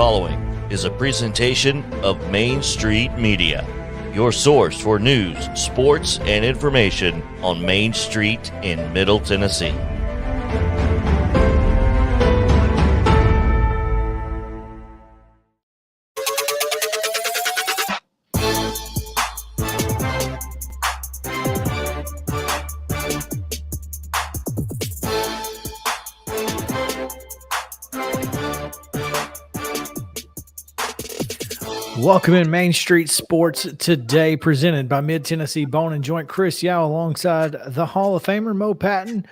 following is a presentation of Main Street Media, your source for news, sports, and information on Main Street in Middle Tennessee. Welcome in Main Street Sports today, presented by Mid-Tennessee Bone and Joint. Chris Yao alongside the Hall of Famer Mo Patton,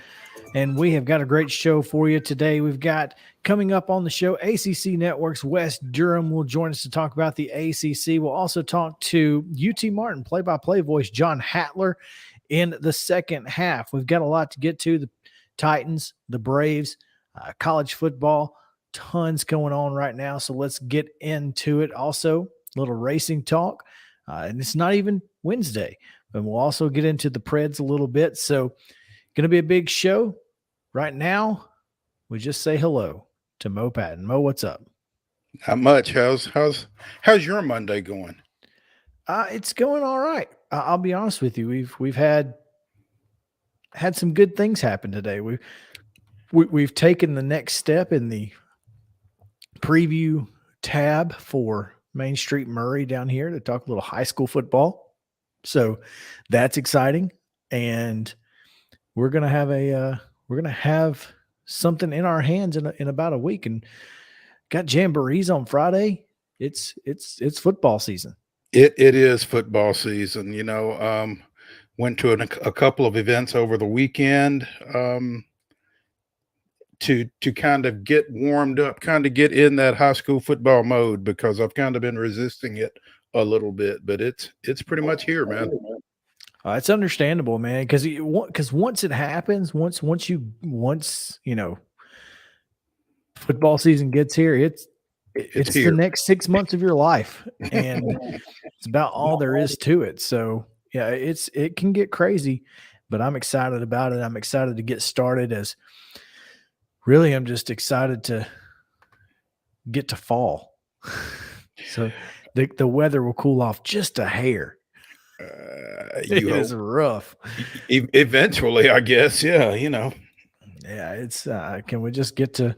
and we have got a great show for you today. We've got coming up on the show, ACC Network's Wes Durham will join us to talk about the ACC. We'll also talk to UT Martin play-by-play voice John Hatler in the second half. We've got a lot to get to: the Titans, the Braves, college football. Tons going on right now, so let's get into it. Also, a little racing talk, and it's not even Wednesday, but we'll also get into the Preds a little bit. So, going to be a big show. Right now, we just say hello to Mo Patton. Mo, what's up? Not much. How's your Monday going? It's going all right. I'll be honest with you. We've had some good things happen today. We've taken the next step in the preview tab for Main Street Murray down here to talk a little high school football. So that's exciting. And we're going to have something in our hands in about a week, and got jamborees on Friday. It's football season. It is football season. You know, went to a couple of events over the weekend, to kind of get warmed up, kind of get in that high school football mode, because I've kind of been resisting it a little bit, but it's pretty much here, man. It's understandable, man, because once it happens, once football season gets here, it's here. The next 6 months of your life, and it's about all there is to it. So yeah, it can get crazy, but I'm excited about it. I'm excited to get started. Really, I'm just excited to get to fall. So the weather will cool off just a hair. It is rough. Eventually, I guess. Yeah, you know. Yeah, it's can we just get to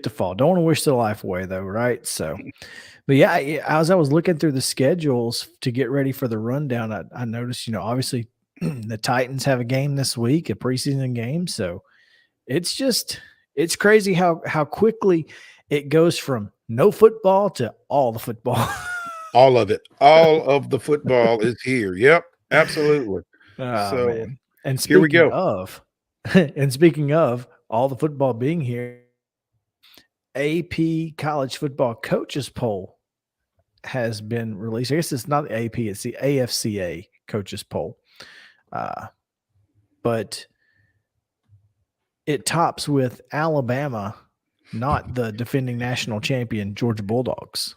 fall? Don't want to wish the life away though, right? So, but yeah, as I was looking through the schedules to get ready for the rundown, I noticed, obviously the Titans have a game this week, a preseason game. So it's crazy how quickly it goes from no football to all the football. All of it. All of the football is here. Yep, absolutely. So man. And here we go. Speaking of all the football being here, AP College Football Coaches Poll has been released. I guess it's not the AP, it's the AFCA Coaches Poll. But it tops with Alabama, not the defending national champion Georgia Bulldogs.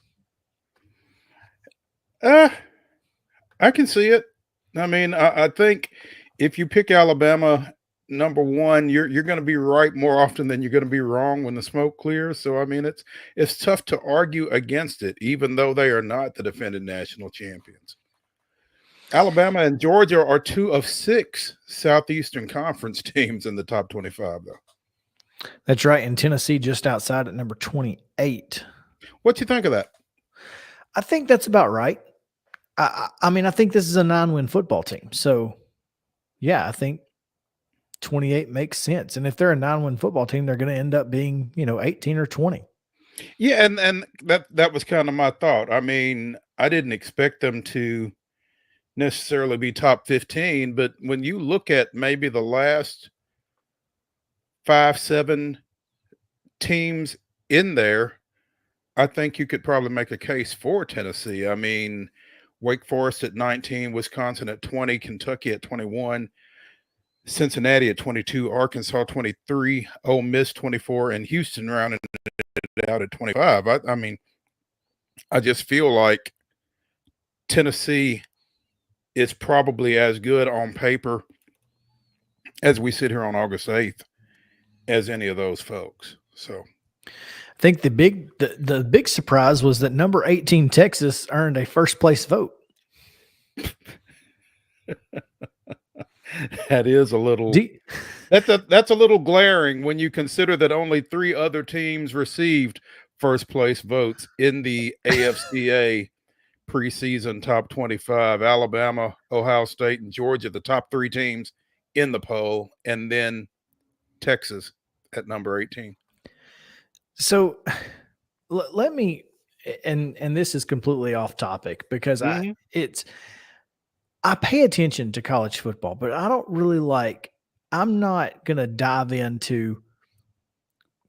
I can see it. I mean, I think if you pick Alabama number one, you're going to be right more often than you're going to be wrong when the smoke clears. So I mean, it's tough to argue against it, even though they are not the defending national champions. Alabama and Georgia are 2 of 6 Southeastern Conference teams in the top 25, though. That's right. And Tennessee just outside at number 28. What do you think of that? I think that's about right. I mean, I think this is a 9-win football team. So, yeah, I think 28 makes sense. And if they're a 9-win football team, they're going to end up being, 18 or 20. Yeah, and that was kind of my thought. I mean, I didn't expect them to necessarily be top 15, but when you look at maybe the last 5-7 teams in there, I think you could probably make a case for Tennessee. I mean, Wake Forest at 19, Wisconsin at 20, Kentucky at 21, Cincinnati at 22, Arkansas 23, Ole Miss 24, and Houston rounded it out at 25. I mean, I just feel like Tennessee is probably as good on paper as we sit here on August 8th as any of those folks. So think the big surprise was that number 18 Texas earned a first place vote. That is a little that's a little glaring when you consider that only 3 other teams received first place votes in the AFCA preseason top 25. Alabama, Ohio State, and Georgia, the top 3 teams in the poll, and then Texas at number 18. So let me, and this is completely off topic because I pay attention to college football, but I don't really I'm not going to dive into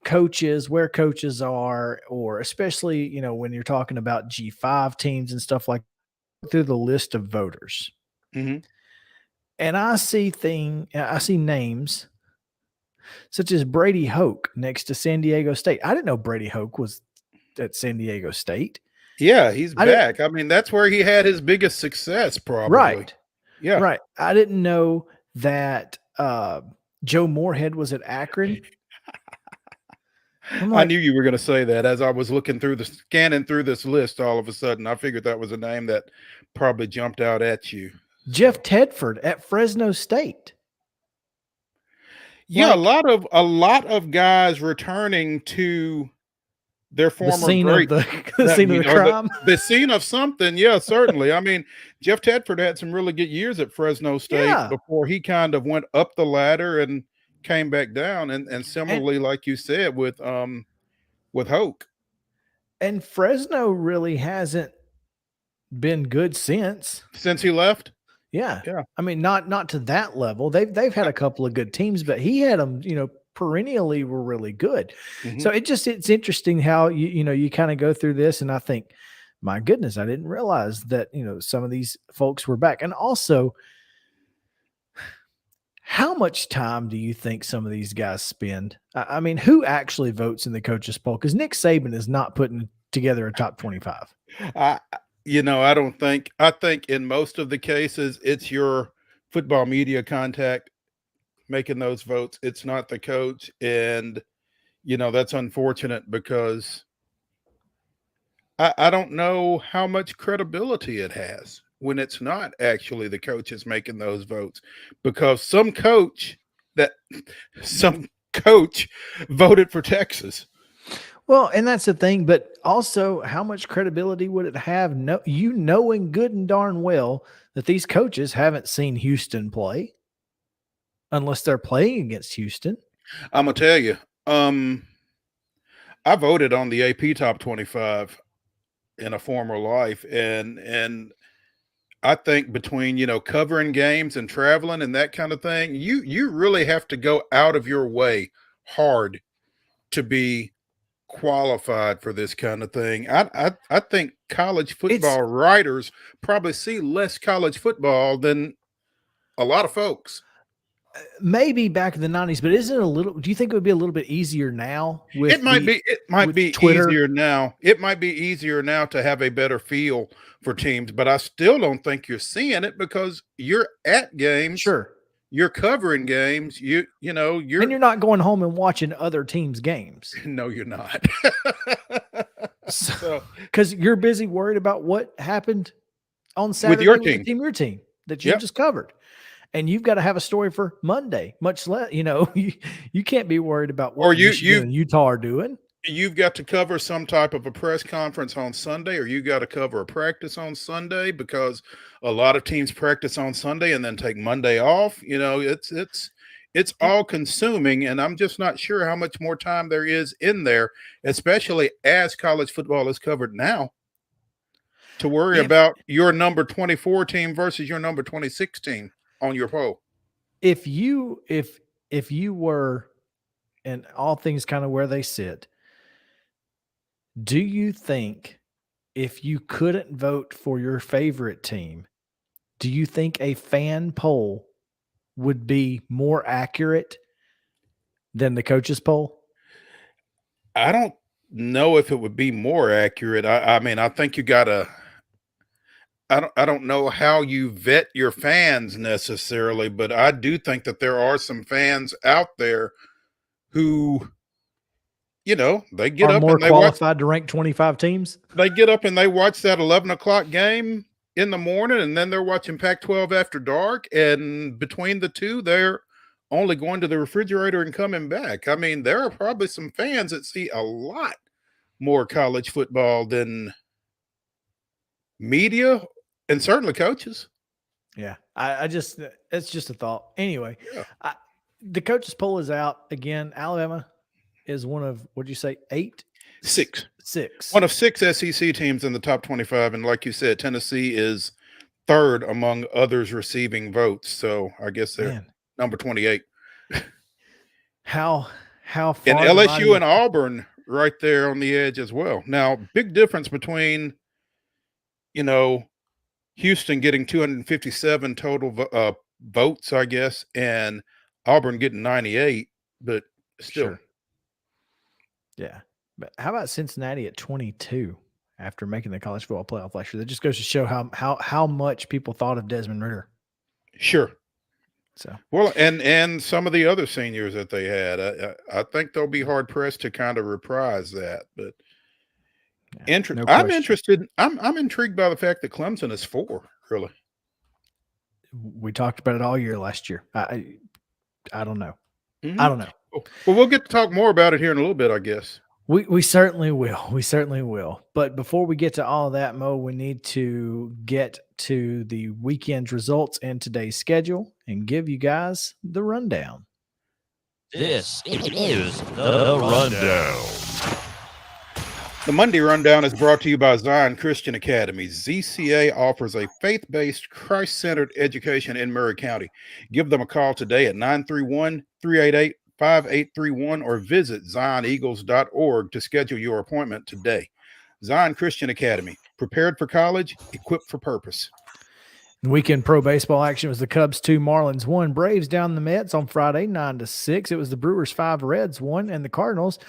coaches, where coaches are, or especially, when you're talking about G5 teams and stuff like that, through the list of voters. Mm-hmm. And I see names such as Brady Hoke next to San Diego State. I didn't know Brady Hoke was at San Diego State. Yeah, he's back. I mean, that's where he had his biggest success, probably. Right. Yeah. Right. I didn't know that Joe Moorhead was at Akron. I knew you were going to say that as I was scanning through this list. All of a sudden, I figured that was a name that probably jumped out at you. Jeff Tedford at Fresno State. Yeah, a lot of guys returning to their former the scene great, of the scene of the crime. The scene of something. Yeah, certainly. I mean, Jeff Tedford had some really good years at Fresno State before he kind of went up the ladder and came back down. And similarly, like you said, with Hoke. And Fresno really hasn't been good since he left. Yeah. I mean, not to that level. They've had a couple of good teams, but he had them, perennially were really good. Mm-hmm. So it's interesting how you kind of go through this, and I think, my goodness, I didn't realize that some of these folks were back. And also, how much time do you think some of these guys spend? I mean, who actually votes in the coaches poll? Because Nick Saban is not putting together a top 25. I don't think. I think in most of the cases, it's your football media contact making those votes. It's not the coach. And, that's unfortunate because I don't know how much credibility it has when it's not actually the coaches making those votes, because some coach voted for Texas. Well, and that's the thing, but also, how much credibility would it have? Knowing good and darn well that these coaches haven't seen Houston play, unless they're playing against Houston. I'm gonna tell you, I voted on the AP Top 25 in a former life, and I think between covering games and traveling and that kind of thing, you really have to go out of your way hard to be qualified for this kind of thing. I think college football writers probably see less college football than a lot of folks. Maybe back in the 90s, but isn't it do you think it would be a little bit easier now? It might be Twitter? easier now. It might be easier now to have a better feel for teams, but I still don't think you're seeing it because you're at games. Sure. You're covering games. And you're not going home and watching other teams' games. No, you're not. So, because you're busy worried about what happened on Saturday with your team that you just covered, and you've got to have a story for Monday. Much less, you can't be worried about what Michigan and Utah are doing. You've got to cover some type of a press conference on Sunday, or you got to cover a practice on Sunday, because a lot of teams practice on Sunday and then take Monday off. It's all consuming, and I'm just not sure how much more time there is in there, especially as college football is covered now, to worry about your number 24 team versus your number 26 team on your poll. If you were, and all things kind of where they sit, do you think if you couldn't vote for your favorite team, do you think a fan poll would be more accurate than the coaches poll? I don't know if it would be more accurate. I mean, I think you gotta, I don't know how you vet your fans necessarily, but I do think that there are some fans out there who, they get Are up more and they watch. qualified to rank 25 teams? They get up and they watch that 11 o'clock game in the morning, and then they're watching Pac-12 after dark. And between the two, they're only going to the refrigerator and coming back. I mean, there are probably some fans that see a lot more college football than media and certainly coaches. Yeah, it's just a thought. Anyway, Yeah. the coaches poll is out again. Alabama is one of, what'd you say, 8? Six. Six. One of 6 SEC teams in the top 25. And like you said, Tennessee is third among others receiving votes. So I guess they're number 28. How far? And LSU and Auburn right there on the edge as well. Now, big difference between, Houston getting 257 total votes, I guess, and Auburn getting 98, but still. Sure. Yeah. But how about Cincinnati at 22 after making the college football playoff last year? That just goes to show how much people thought of Desmond Ridder. Sure. So well, and some of the other seniors that they had, I think they'll be hard pressed to kind of reprise that. But I'm interested. I'm intrigued by the fact that Clemson is 4. Really, we talked about it all year last year. I don't know. Mm-hmm. I don't know. Well, we'll get to talk more about it here in a little bit, I guess. We certainly will. We certainly will. But before we get to all that, Mo, we need to get to the weekend's results and today's schedule and give you guys the rundown. This is the rundown. The Monday rundown is brought to you by Zion Christian Academy. ZCA offers a faith-based, Christ-centered education in Murray County. Give them a call today at 931-388-5831 or visit zioneagles.org to schedule your appointment today. Zion Christian Academy, prepared for college, equipped for purpose. Weekend pro baseball action was the Cubs 2, Marlins 1. Braves down the Mets on Friday 9-6. It was the Brewers 5, Reds 1, and the Cardinals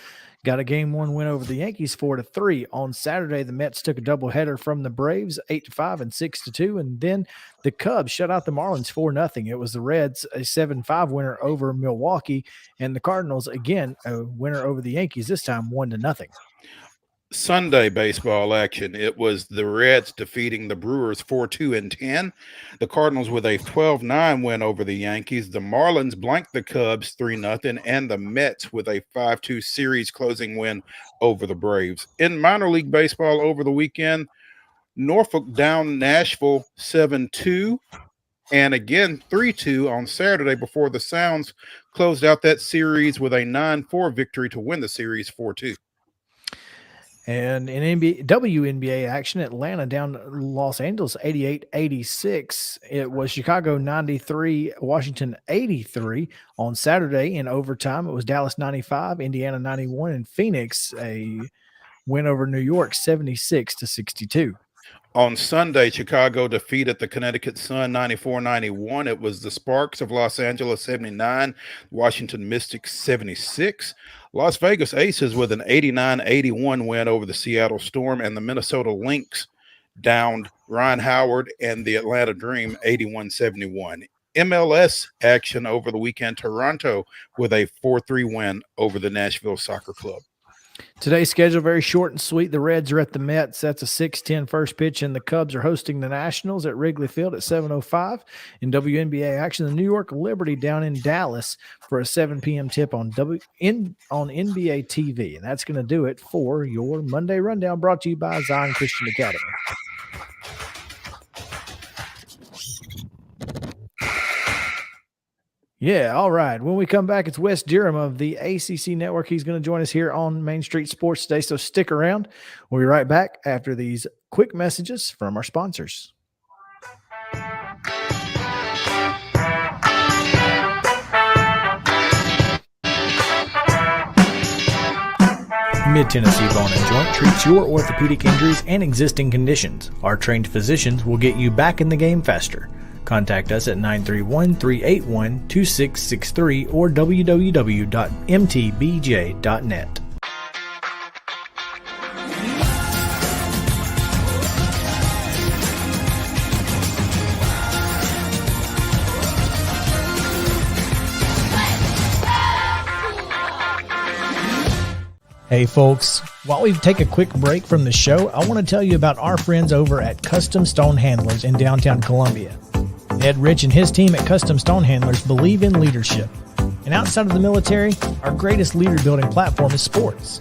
got a Game 1 win over the Yankees 4-3. On Saturday, the Mets took a doubleheader from the Braves 8-5 and 6-2, and then the Cubs shut out the Marlins 4-0. It was the Reds a 7-5 winner over Milwaukee, and the Cardinals again a winner over the Yankees, this time 1-0. Sunday baseball action. It was the Reds defeating the Brewers 4-2-10. The Cardinals with a 12-9 win over the Yankees. The Marlins blanked the Cubs 3-0, and the Mets with a 5-2 series closing win over the Braves. In minor league baseball over the weekend, Norfolk down Nashville 7-2, and again 3-2 on Saturday before the Sounds closed out that series with a 9-4 victory to win the series 4-2. And in WNBA action, Atlanta down Los Angeles 88-86. It was Chicago 93, Washington 83. On Saturday in overtime, it was Dallas 95, Indiana 91, and Phoenix a win over New York 76-62. On Sunday, Chicago defeated the Connecticut Sun 94-91. It was the Sparks of Los Angeles 79, Washington Mystics 76. Las Vegas Aces with an 89-81 win over the Seattle Storm, and the Minnesota Lynx downed Ryan Howard and the Atlanta Dream 81-71. MLS action over the weekend, Toronto with a 4-3 win over the Nashville Soccer Club. Today's schedule very short and sweet. The Reds are at the Mets. That's a 6:10 first pitch, and the Cubs are hosting the Nationals at Wrigley Field at 7:05. In WNBA action, the New York Liberty down in Dallas for a 7 p.m. tip on NBA TV. And that's going to do it for your Monday Rundown, brought to you by Zion Christian Academy. Yeah, all right. When we come back, it's Wes Durham of the ACC Network. He's going to join us here on Main Street Sports today, so stick around. We'll be right back after these quick messages from our sponsors. Mid-Tennessee Bone and Joint treats your orthopedic injuries and existing conditions. Our trained physicians will get you back in the game faster. Contact us at 931-381-2663 or www.mtbj.net. Hey folks, while we take a quick break from the show, I want to tell you about our friends over at Custom Stone Handlers in downtown Columbia. Ed Rich and his team at Custom Stone Handlers believe in leadership. And outside of the military, our greatest leader building platform is sports.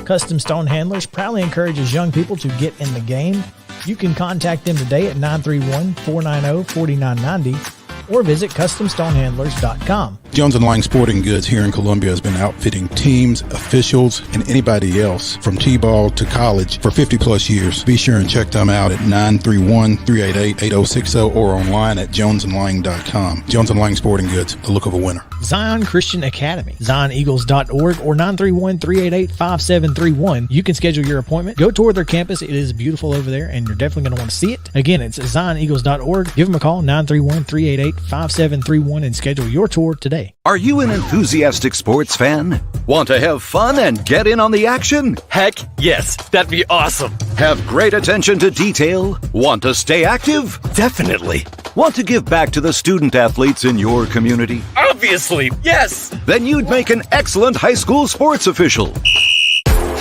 Custom Stone Handlers proudly encourages young people to get in the game. You can contact them today at 931-490-4990 or visit CustomStonehandlers.com. Jones & Lang Sporting Goods here in Columbia has been outfitting teams, officials, and anybody else from T-ball to college for 50-plus years. Be sure and check them out at 931-388-8060 or online at jonesandlang.com. Jones & Lang Sporting Goods, the look of a winner. Zion Christian Academy, zioneagles.org or 931-388-5731. You can schedule your appointment. Go tour their campus. It is beautiful over there, and you're definitely going to want to see it. Again, it's zioneagles.org. Give them a call, 931-388-5731, and schedule your tour today. Are you an enthusiastic sports fan? Want to have fun and get in on the action? Heck yes, that'd be awesome. Have great attention to detail? Want to stay active? Definitely. Want to give back to the student athletes in your community? Obviously, yes. Then you'd make an excellent high school sports official.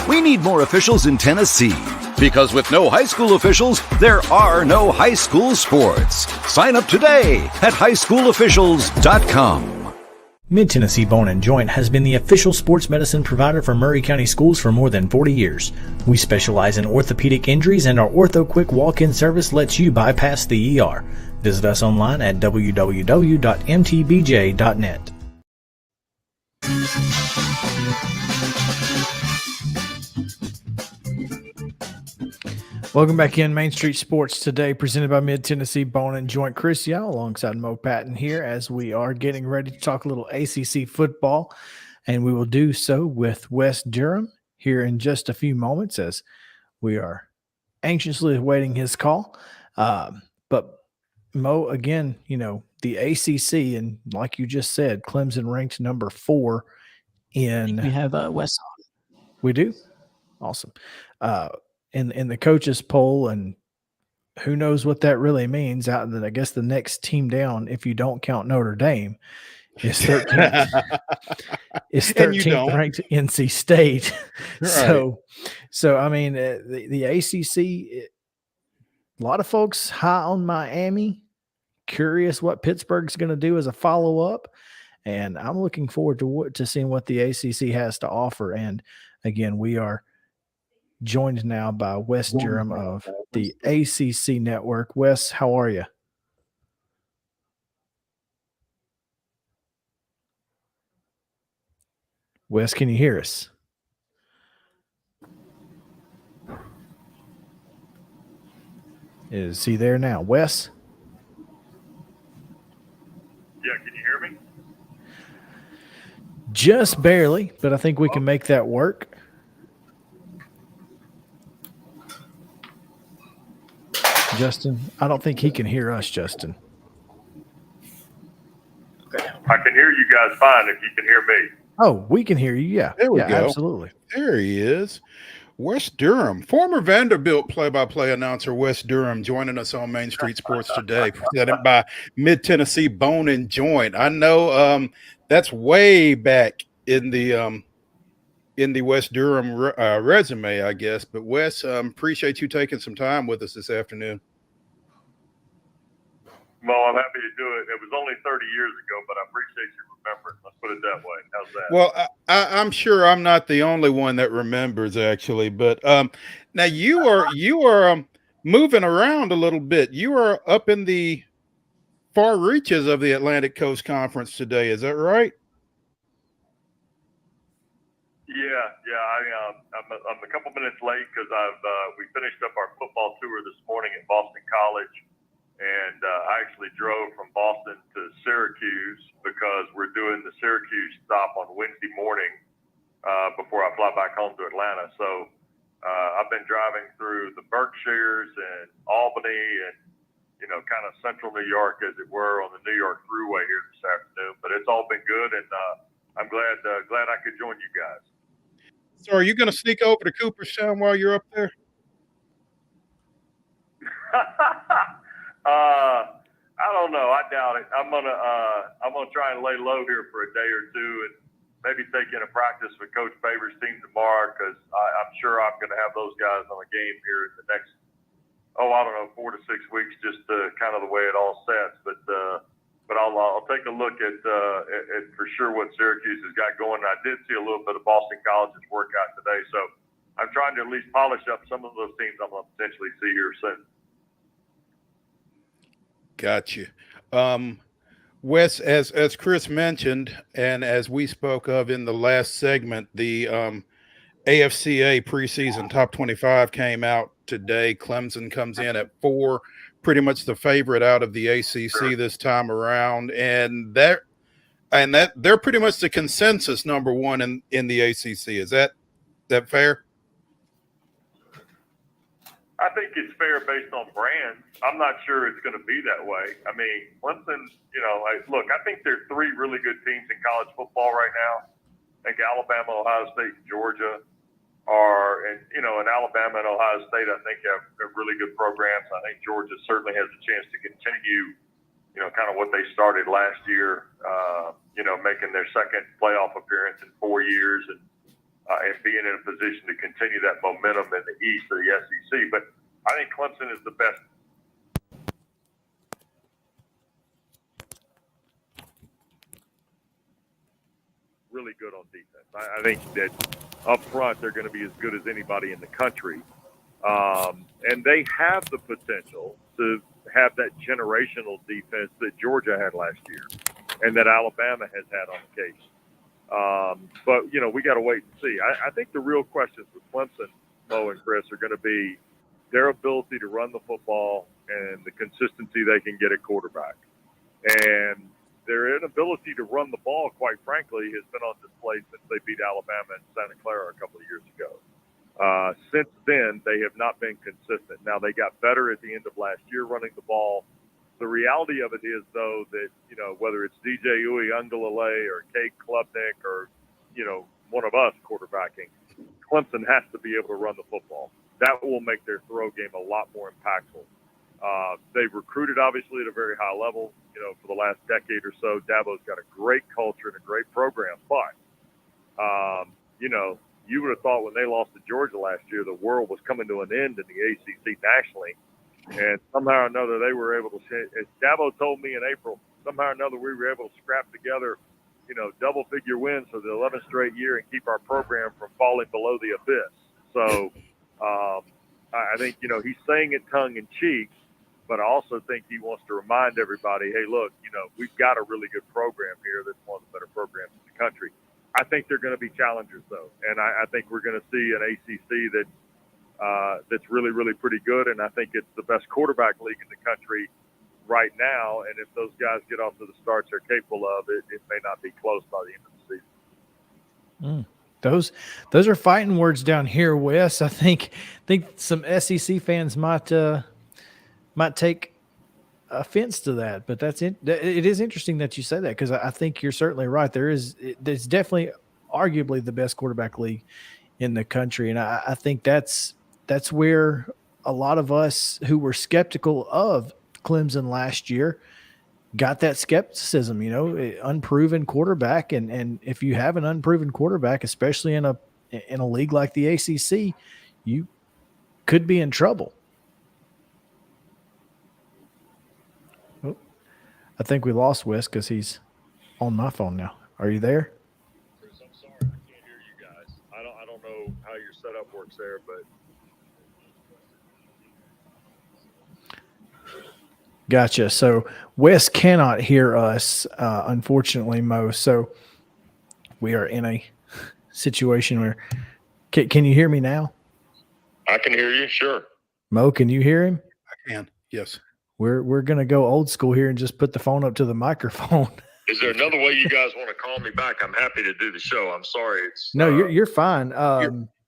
We need more officials in Tennessee, because with no high school officials, there are no high school sports. Sign up today at highschoolofficials.com. Mid-Tennessee Bone & Joint has been the official sports medicine provider for Murray County Schools for more than 40 years. We specialize in orthopedic injuries, and our Ortho Quick walk-in service lets you bypass the ER. Visit us online at www.mtbj.net. Welcome back in Main Street Sports today, presented by Mid-Tennessee Bone & Joint. Chris Yao alongside Mo Patton here as we are getting ready to talk a little ACC football, and we will do so with Wes Durham here in just a few moments as we are anxiously awaiting his call. But Mo, again, you know, the ACC, and like you just said, Clemson ranked number 4 in. We have Wes on. We do? Awesome. In the coaches poll, and who knows what that really means. Out I guess the next team down, if you don't count Notre Dame, is 13th. Is 13th ranked NC State. Right. So I mean, the ACC. A lot of folks high on Miami. Curious what Pittsburgh's going to do as a follow up, and I'm looking forward to seeing what the ACC has to offer. And again, we are joined now by Wes Durham of the ACC Network. Wes, how are you? Wes, can you hear us? Is he there now? Wes? Yeah, can you hear me? Just barely, but I think we can make that work. Justin, I don't think he can hear us, Justin. I can hear you guys fine if you can hear me. Oh, we can hear you. Yeah. There we go. Absolutely. There he is. Wes Durham, former Vanderbilt play-by-play announcer Wes Durham, joining us on Main Street Sports today, presented by Mid-Tennessee Bone & Joint. I know that's way back in the Wes Durham resume, I guess. But Wes, appreciate you taking some time with us this afternoon. Well, I'm happy to do it. It was only 30 years ago, but I appreciate you remembering. Let's put it that way. How's that? Well, I'm sure I'm not the only one that remembers, actually. But now you are moving around a little bit. You are up in the far reaches of the Atlantic Coast Conference today. Is that right? Yeah. I'm a couple minutes late because we finished up our football tour this morning at Boston College. And I actually drove from Boston to Syracuse because we're doing the Syracuse stop on Wednesday morning before I fly back home to Atlanta. So I've been driving through the Berkshires and Albany and, you know, kind of central New York, as it were, on the New York Thruway here this afternoon. But it's all been good, and I'm glad I could join you guys. So are you going to sneak over to Cooperstown while you're up there? I don't know. I doubt it. I'm gonna try and lay low here for a day or two and maybe take in a practice with Coach Faber's team tomorrow, because I'm sure I'm going to have those guys on a game here in the next, 4 to 6 weeks, just kind of the way it all sets. But I'll take a look at for sure what Syracuse has got going. I did see a little bit of Boston College's workout today, so I'm trying to at least polish up some of those teams I'm going to potentially see here soon. Gotcha. Wes, as Chris mentioned, and as we spoke of in the last segment, the AFCA preseason top 25 came out today. Clemson comes in at 4, pretty much the favorite out of the ACC this time around, and they're pretty much the consensus number 1 in the ACC. Is that fair? I think it's fair based on brands. I'm not sure it's going to be that way. I mean, Clemson, I think there are 3 really good teams in college football right now. I think Alabama, Ohio State, and Georgia and Alabama and Ohio State, I think have really good programs. I think Georgia certainly has a chance to continue, kind of what they started last year, making their second playoff appearance in 4 years and being in a position to continue that momentum in the East of the SEC. But I think Clemson is the best. Really good on defense. I think that up front they're going to be as good as anybody in the country. And they have the potential to have that generational defense that Georgia had last year and that Alabama has had on occasion. But we got to wait and see. I think the real questions with Clemson, Mo and Chris, are going to be their ability to run the football and the consistency they can get at quarterback. And their inability to run the ball, quite frankly, has been on display since they beat Alabama and Santa Clara a couple of years ago. Since then, they have not been consistent. Now, they got better at the end of last year running the ball. The reality of it is, though, that, whether it's DJ Uiagalelei or Cade Klubnik or, one of us quarterbacking, Clemson has to be able to run the football. That will make their throw game a lot more impactful. They've recruited, obviously, at a very high level, for the last decade or so. Dabo's got a great culture and a great program. But, you would have thought when they lost to Georgia last year, the world was coming to an end in the ACC nationally. And somehow or another, they were able to, as Dabo told me in April, somehow or another, we were able to scrap together, double-figure wins for the 11th straight year and keep our program from falling below the abyss. So I think, he's saying it tongue-in-cheek, but I also think he wants to remind everybody, hey, look, we've got a really good program here that's one of the better programs in the country. I think they're going to be challengers, though, and I think we're going to see an ACC that's really, really pretty good, and I think it's the best quarterback league in the country right now, and if those guys get off to the starts they're capable of, it may not be close by the end of the season. Those are fighting words down here, Wes. I think some SEC fans might take offense to that, but it is interesting that you say that, because I think you're certainly right. There's definitely arguably the best quarterback league in the country, and I think that's where a lot of us who were skeptical of Clemson last year got that skepticism, unproven quarterback. And if you have an unproven quarterback, especially in a league like the ACC, you could be in trouble. Oh, I think we lost Wes because he's on my phone now. Are you there? Chris, I'm sorry, I can't hear you guys. I don't know how your setup works there, but gotcha. So Wes cannot hear us, unfortunately, Mo. So we are in a situation where can you hear me now? I can hear you. Sure. Mo, can you hear him? I can. Yes. We're going to go old school here and just put the phone up to the microphone. Is there another way you guys want to call me back? I'm happy to do the show. I'm sorry. No, you're fine.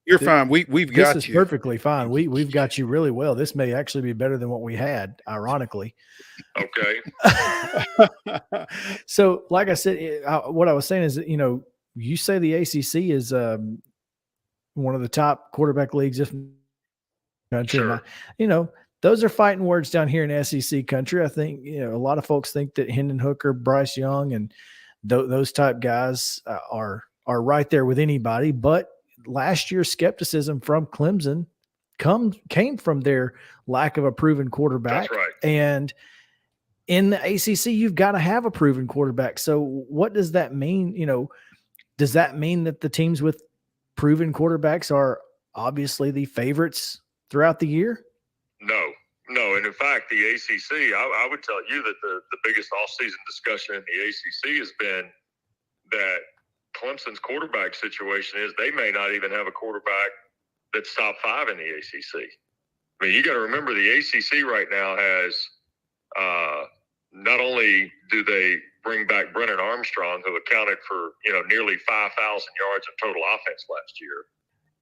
You're fine. We've got you. This is perfectly fine. We've got you really well. This may actually be better than what we had, ironically. Okay. So, like I said, what I was saying is that, you say the ACC is one of the top quarterback leagues, if country. Sure. And those are fighting words down here in SEC country. I think, a lot of folks think that Hendon Hooker, Bryce Young, and those type guys are are right there with anybody. But last year's skepticism from Clemson came from their lack of a proven quarterback. That's right. And in the ACC, you've got to have a proven quarterback. So what does that mean? Does that mean that the teams with proven quarterbacks are obviously the favorites throughout the year? No. And in fact, the ACC, I would tell you that the biggest offseason discussion in the ACC has been that Clemson's quarterback situation is they may not even have a quarterback that's top 5 in the ACC. I mean, you got to remember the ACC right now has not only do they bring back Brennan Armstrong, who accounted for nearly 5,000 yards of total offense last year.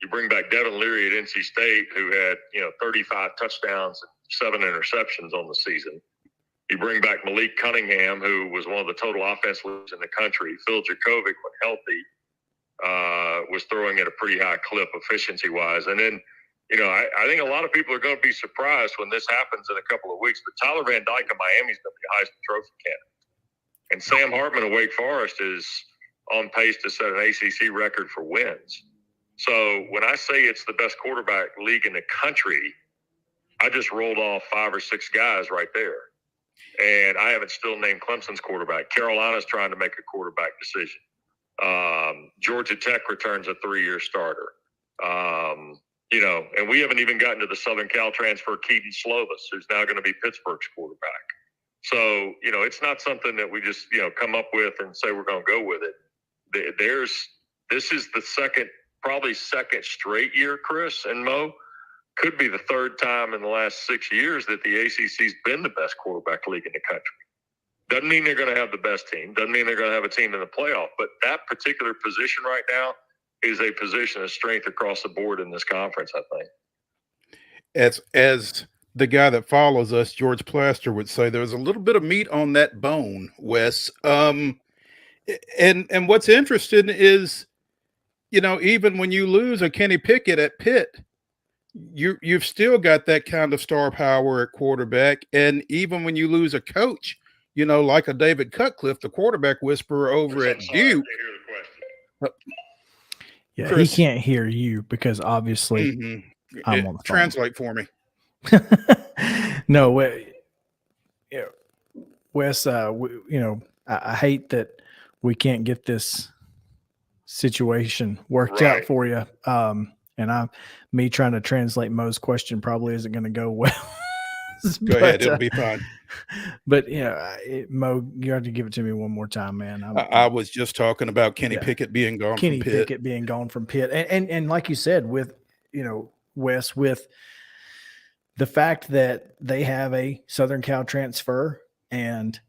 You bring back Devin Leary at NC State, who had 35 touchdowns and 7 interceptions on the season. You bring back Malik Cunningham, who was one of the total offense leaders in the country. Phil Jakovic, when healthy, was throwing at a pretty high clip efficiency-wise. And then, I think a lot of people are going to be surprised when this happens in a couple of weeks, but Tyler Van Dyke of Miami is going to be a Heisman Trophy candidate. And Sam Hartman of Wake Forest is on pace to set an ACC record for wins. So when I say it's the best quarterback league in the country, I just rolled off 5 or 6 guys right there. And I haven't still named Clemson's quarterback. Carolina's trying to make a quarterback decision. Georgia Tech returns a 3-year starter. And we haven't even gotten to the Southern Cal transfer, Keaton Slovis, who's now going to be Pittsburgh's quarterback. So, it's not something that we just, come up with and say we're going to go with it. This is the probably second straight year, Chris and Mo, could be the third time in the last 6 years that the ACC's been the best quarterback league in the country. Doesn't mean they're going to have the best team. Doesn't mean they're going to have a team in the playoff. But that particular position right now is a position of strength across the board in this conference, I think. As the guy that follows us, George Plaster, would say, there's a little bit of meat on that bone, Wes. And what's interesting is, even when you lose a Kenny Pickett at Pitt, you've still got that kind of star power at quarterback. And even when you lose a coach, like a David Cutcliffe, the quarterback whisperer over at Duke. Yeah, Chris, he can't hear you because obviously I'm on the phone. Translate for me. No, Wes, I hate that we can't get this situation worked out for you. And me trying to translate Mo's question probably isn't going to go well. Go ahead. It'll be fine. But, Mo, you have to give it to me one more time, man. I was just talking about Kenny Pickett being gone from Pitt. Kenny Pickett being gone from Pitt. And like you said, with, Wes, with the fact that they have a Southern Cal transfer and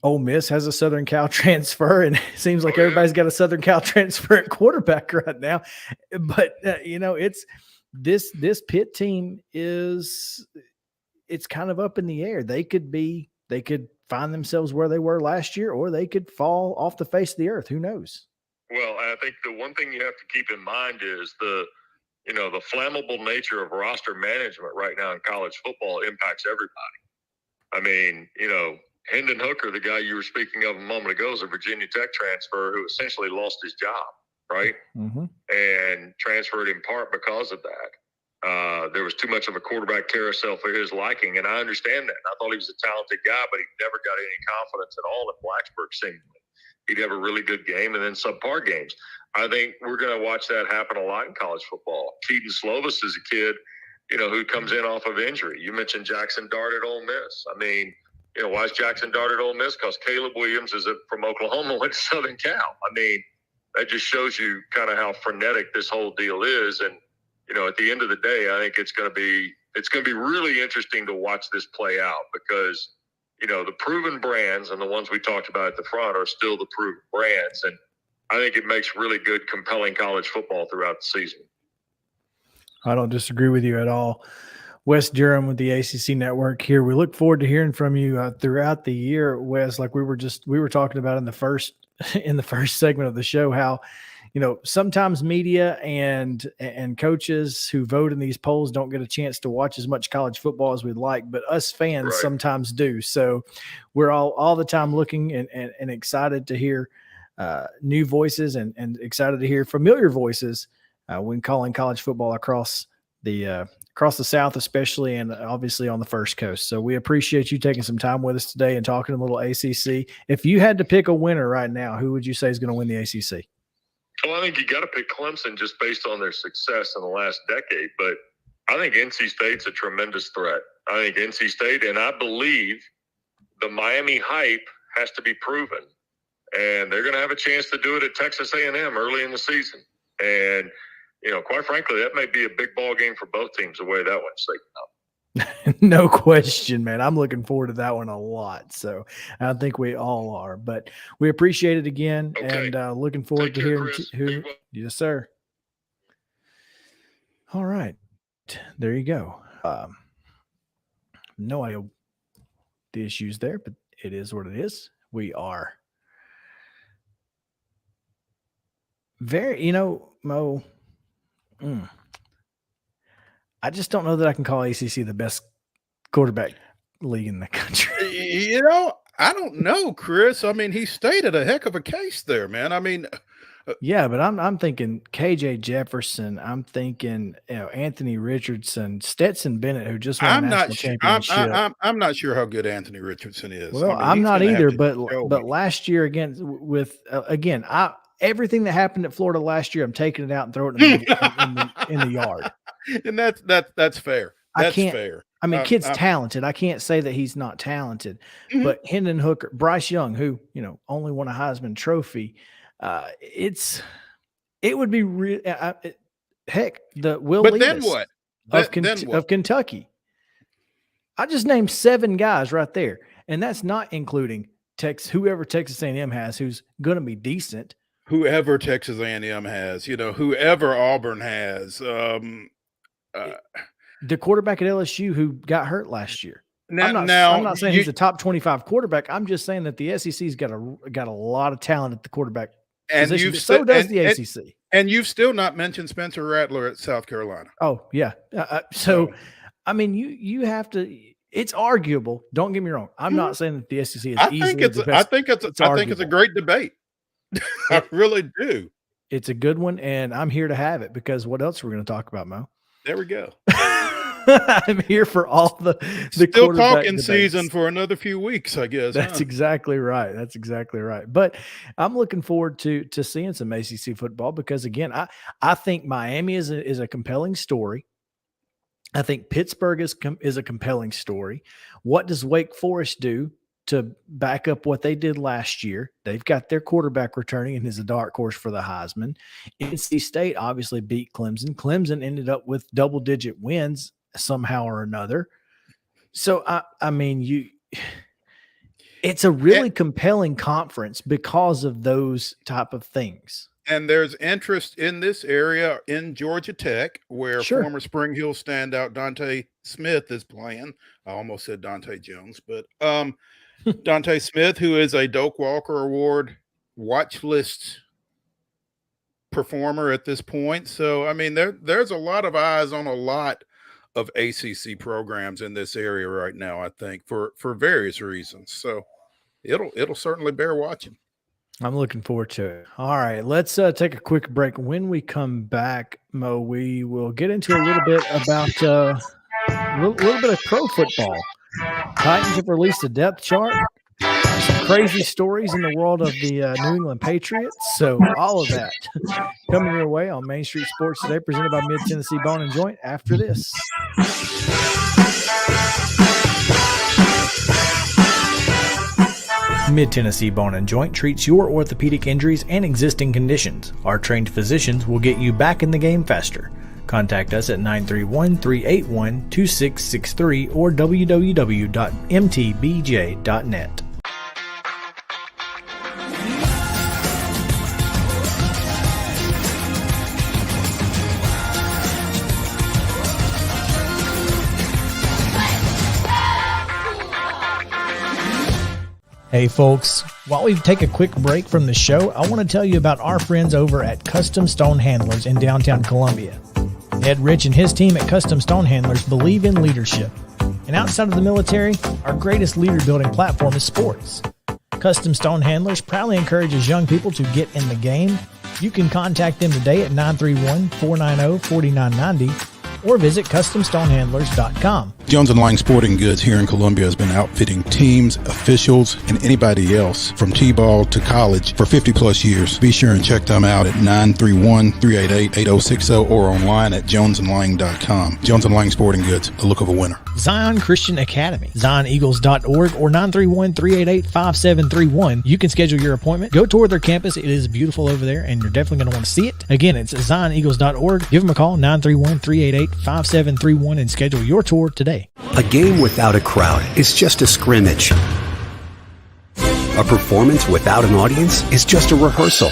Ole Miss has a Southern Cal transfer, and it seems like everybody's got a Southern Cal transfer at quarterback right now. But, it's this Pitt team it's kind of up in the air. They could find themselves where they were last year, or they could fall off the face of the earth. Who knows? Well, I think the one thing you have to keep in mind is the flammable nature of roster management right now in college football impacts everybody. I mean, Hendon Hooker, the guy you were speaking of a moment ago, is a Virginia Tech transfer who essentially lost his job, right? Mm-hmm. And transferred in part because of that. There was too much of a quarterback carousel for his liking, and I understand that. And I thought he was a talented guy, but he never got any confidence at all in Blacksburg, seemingly. He'd have a really good game and then subpar games. I think we're going to watch that happen a lot in college football. Keaton Slovis is a kid, who comes in off of injury. You mentioned Jackson Dart at Ole Miss. I mean, why is Jackson Dart at Ole Miss? Because Caleb Williams is from Oklahoma, went to Southern Cal. I mean, that just shows you kind of how frenetic this whole deal is. And, at the end of the day, I think it's going to be really interesting to watch this play out because, the proven brands and the ones we talked about at the front are still the proven brands. And I think it makes really good, compelling college football throughout the season. I don't disagree with you at all. Wes Durham with the ACC Network here. We look forward to hearing from you throughout the year, Wes. Like we were talking about in the first segment of the show, how sometimes media and coaches who vote in these polls don't get a chance to watch as much college football as we'd like, but us fans sometimes do. So we're all the time looking and excited to hear new voices and excited to hear familiar voices when calling college football across the South, especially, and obviously on the First Coast. So we appreciate you taking some time with us today and talking a little ACC. If you had to pick a winner right now, who would you say is going to win the ACC? Well, I think you got to pick Clemson just based on their success in the last decade. But I think NC State's a tremendous threat. I think NC State, and I believe the Miami hype has to be proven. And they're going to have a chance to do it at Texas A&M early in the season. And, quite frankly, that may be a big ball game for both teams the way that one's shaping up. No question, man. I'm looking forward to that one a lot. So I think we all are. But we appreciate it again, Okay. and looking forward to hearing who. Yes, sir. All right. There you go. No idea the issues there, but it is what it is. We are very, Mo, I just don't know that I can call ACC the best quarterback league in the country. I don't know, Chris. I mean, he stated a heck of a case there, man. I mean, yeah, but I'm thinking KJ Jefferson. I'm thinking Anthony Richardson, Stetson Bennett, who just won a national championship. I'm not sure how good Anthony Richardson is. Well, I'm not either. But last year again everything that happened at Florida last year, I'm taking it out and throwing it in the yard. And that's fair. That's fair. I mean, kid's talented. I can't say that he's not talented. Mm-hmm. But Hendon Hooker, Bryce Young, who only won a Heisman Trophy. It would be real. Heck, the Will But Levis then what? Of Kentucky. I just named 7 guys right there, and that's not including whoever Texas A&M has, who's going to be decent. Whoever Texas A&M has, whoever Auburn has. The quarterback at LSU who got hurt last year. I'm not saying he's a top 25 quarterback. I'm just saying that the SEC's got a lot of talent at the quarterback position. So does the ACC. And you've still not mentioned Spencer Rattler at South Carolina. Oh yeah. I mean, you have to. It's arguable. Don't get me wrong. I'm not saying that the SEC is easily the best. I think it's a great debate. I really do. It's a good one, and I'm here to have it because what else are we going to talk about, Mo? There we go. I'm here for all the still talking season for another few weeks, I guess. That's exactly right. That's exactly right. But I'm looking forward to seeing some ACC football because, again, I think Miami is a compelling story. I think Pittsburgh is a compelling story. What does Wake Forest do to back up what they did last year? They've got their quarterback returning and is a dark horse for the Heisman. NC State obviously beat Clemson. Clemson ended up with double-digit wins somehow or another. So, I mean, it's a really compelling conference because of those type of things. And there's interest in this area in Georgia Tech, where former Spring Hill standout Dante Smith is playing. I almost said Dante Jones, but Dante Smith, who is a Doak Walker Award watch list performer at this point. So, I mean, there's a lot of eyes on a lot of ACC programs in this area right now, I think, for various reasons. So it'll certainly bear watching. I'm looking forward to it. All right, let's take a quick break. When we come back, Mo, we will get into a little bit about a little bit of pro football. Titans have released a depth chart. Some crazy stories in the world of the New England Patriots. So all of that coming your way on Main Street Sports today, presented by Mid-Tennessee Bone and Joint after this. Mid-Tennessee Bone and Joint treats your orthopedic injuries and existing conditions. Our trained physicians will get you back in the game faster. Contact us at 931-381-2663 or www.mtbj.net. Hey folks, while we take a quick break from the show, I want to tell you about our friends over at Custom Stone Handlers in downtown Columbia. Ed Rich and his team at Custom Stone Handlers believe in leadership. And outside of the military, our greatest leader building platform is sports. Custom Stone Handlers proudly encourages young people to get in the game. You can contact them today at 931-490-4990 or visit CustomStonehandlers.com. Jones & Lang Sporting Goods here in Columbia has been outfitting teams, officials, and anybody else from T-ball to college for 50-plus years. Be sure and check them out at 931-388-8060 or online at jonesandlang.com. Jones & Lang Sporting Goods, the look of a winner. Zion Christian Academy, ZionEagles.org or 931-388-5731. You can schedule your appointment. Go tour their campus. It is beautiful over there, and you're definitely going to want to see it. Again, it's ZionEagles.org. Give them a call, 931-388-5731, and schedule your tour today. A game without a crowd is just a scrimmage. A performance without an audience is just a rehearsal.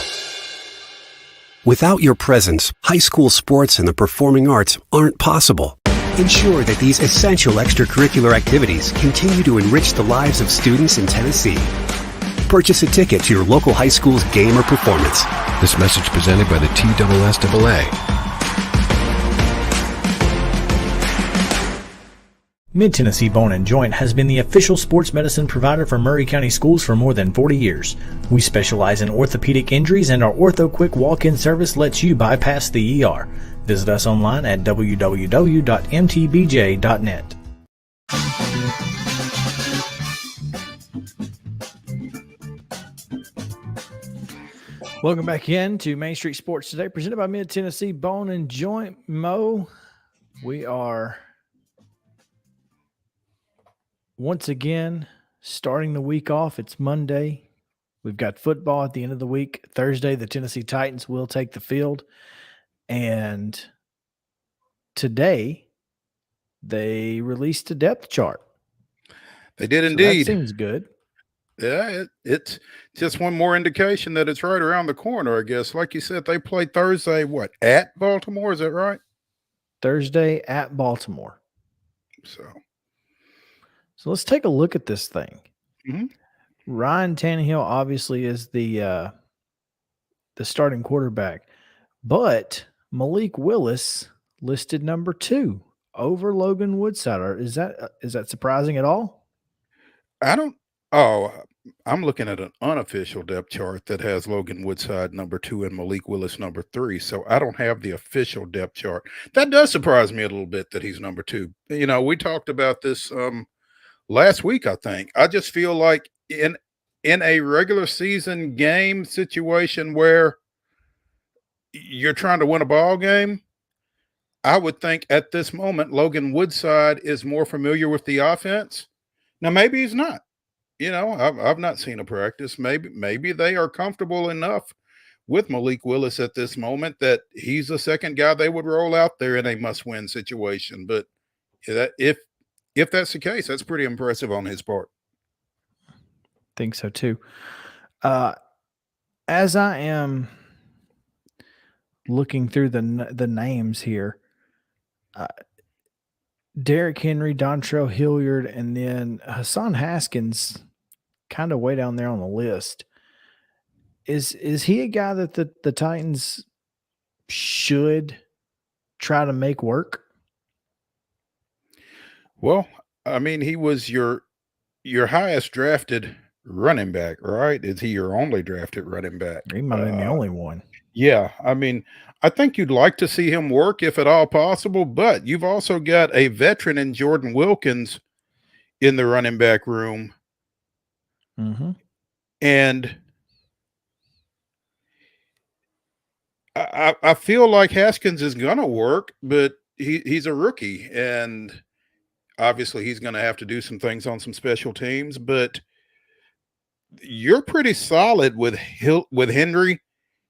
Without your presence, high school sports and the performing arts aren't possible. Ensure that these essential extracurricular activities continue to enrich the lives of students in Tennessee. Purchase a ticket to your local high school's game or performance. This message presented by the TSSAA. Mid-Tennessee Bone & Joint has been the official sports medicine provider for Maury County Schools for more than 40 years. We specialize in orthopedic injuries, and our Ortho Quick walk-in service lets you bypass the ER. Visit us online at www.mtbj.net. Welcome back in to Main Street Sports Today, presented by Mid-Tennessee Bone & Joint. Mo, we are once again starting the week off. It's Monday. We've got football at the end of the week. Thursday, the Tennessee Titans will take the field. And today, they released a depth chart. They did So indeed. that seems good. Yeah, it's just one more indication that it's right around the corner, I guess. Like you said, they play Thursday, at Baltimore? Is that right? Thursday at Baltimore. So let's take a look at this thing. Mhm. Ryan Tannehill obviously is the starting quarterback, but Malik Willis listed number 2 over Logan Woodside. Is that surprising at all? I'm looking at an unofficial depth chart that has Logan Woodside number 2 and Malik Willis number 3. So I don't have the official depth chart. That does surprise me a little bit that he's number 2. You know, we talked about this last week, I think. I just feel like in a regular season game situation where you're trying to win a ball game, I would think at this moment Logan Woodside is more familiar with the offense. Now, maybe he's not. You know, I've not seen a practice. Maybe they are comfortable enough with Malik Willis at this moment that he's the second guy they would roll out there in a must-win situation. But if that's the case, that's pretty impressive on his part. Think so too. As I am looking through the names here, Derrick Henry, Dontrell Hilliard, and then Hassan Haskins kind of way down there on the list. Is he a guy that the Titans should try to make work? Well, I mean, he was your highest drafted running back, right? Is he your only drafted running back? He might have been the only one. Yeah, I mean, I think you'd like to see him work if at all possible, but you've also got a veteran in Jordan Wilkins in the running back room. Mm-hmm. And I feel like Haskins is going to work, but he's a rookie, and obviously he's going to have to do some things on some special teams, but you're pretty solid with Henry,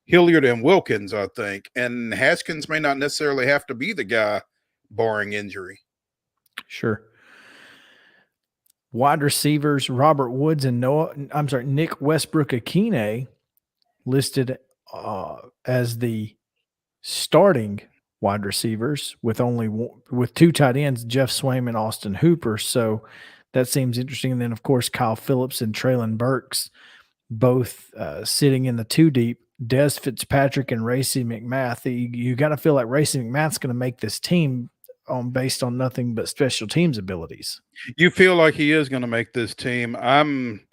Hilliard, and Wilkins, I think. And Haskins may not necessarily have to be the guy barring injury. Sure. Wide receivers, Robert Woods and Nick Westbrook-Akine listed as the starting wide receivers with two tight ends, Jeff Swaim and Austin Hooper. So that seems interesting. And then, of course, Kyle Phillips and Traylon Burks, both sitting in the 2 deep. Des Fitzpatrick and Racey McMath. You got to feel like Racey McMath's going to make this team based on nothing but special teams abilities. You feel like he is going to make this team. I'm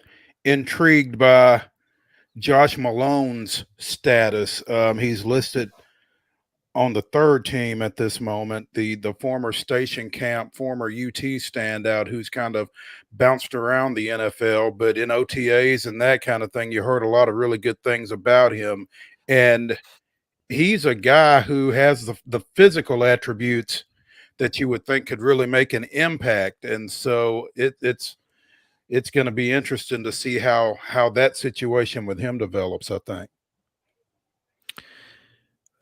intrigued by Josh Malone's status. He's listed on the third team at this moment, the former Station Camp, former UT standout who's kind of bounced around the NFL, but in OTAs and that kind of thing, you heard a lot of really good things about him. And he's a guy who has the physical attributes that you would think could really make an impact. And so it's going to be interesting to see how that situation with him develops, I think.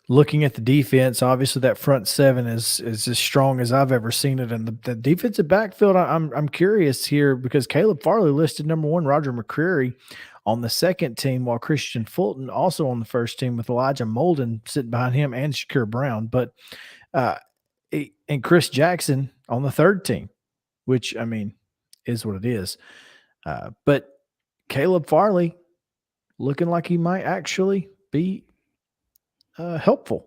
Looking at the defense, obviously that front seven is as strong as I've ever seen it. And the defensive backfield, I'm curious here because Caleb Farley listed number one, Roger McCreary on the second team, while Christian Fulton also on the first team with Elijah Molden sitting behind him and Shakur Brown. But and Chris Jackson on the third team, which I mean is what it is. But Caleb Farley looking like he might actually be helpful.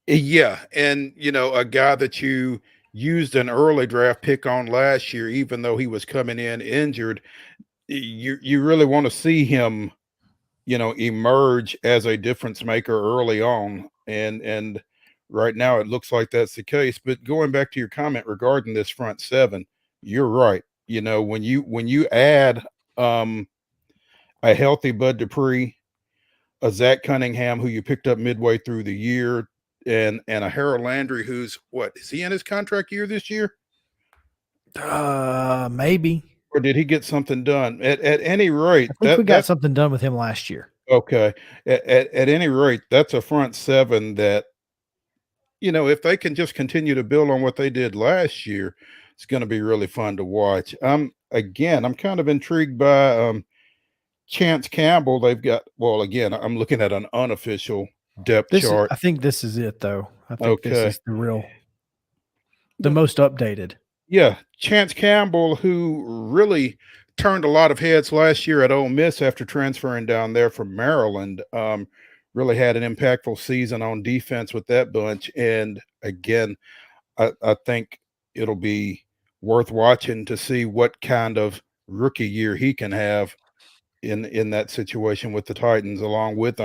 Yeah. And, a guy that you used an early draft pick on last year, even though he was coming in injured, you really want to see him, emerge as a difference maker early on. And right now it looks like that's the case. But going back to your comment regarding this front seven, you're right. When you add a healthy Bud Dupree, a Zach Cunningham, who you picked up midway through the year, and a Harold Landry, who's is he in his contract year this year? Maybe. Or did he get something done? At any rate, I think we got something done with him last year. Okay. At any rate, that's a front seven that, if they can just continue to build on what they did last year, it's going to be really fun to watch. Again, I'm kind of intrigued by Chance Campbell. They've got, again, I'm looking at an unofficial depth chart. I think this is it, though. I think this is the most updated. Yeah. Chance Campbell, who really turned a lot of heads last year at Ole Miss after transferring down there from Maryland, really had an impactful season on defense with that bunch. And again, I think it'll be worth watching to see what kind of rookie year he can have in that situation with the Titans, along with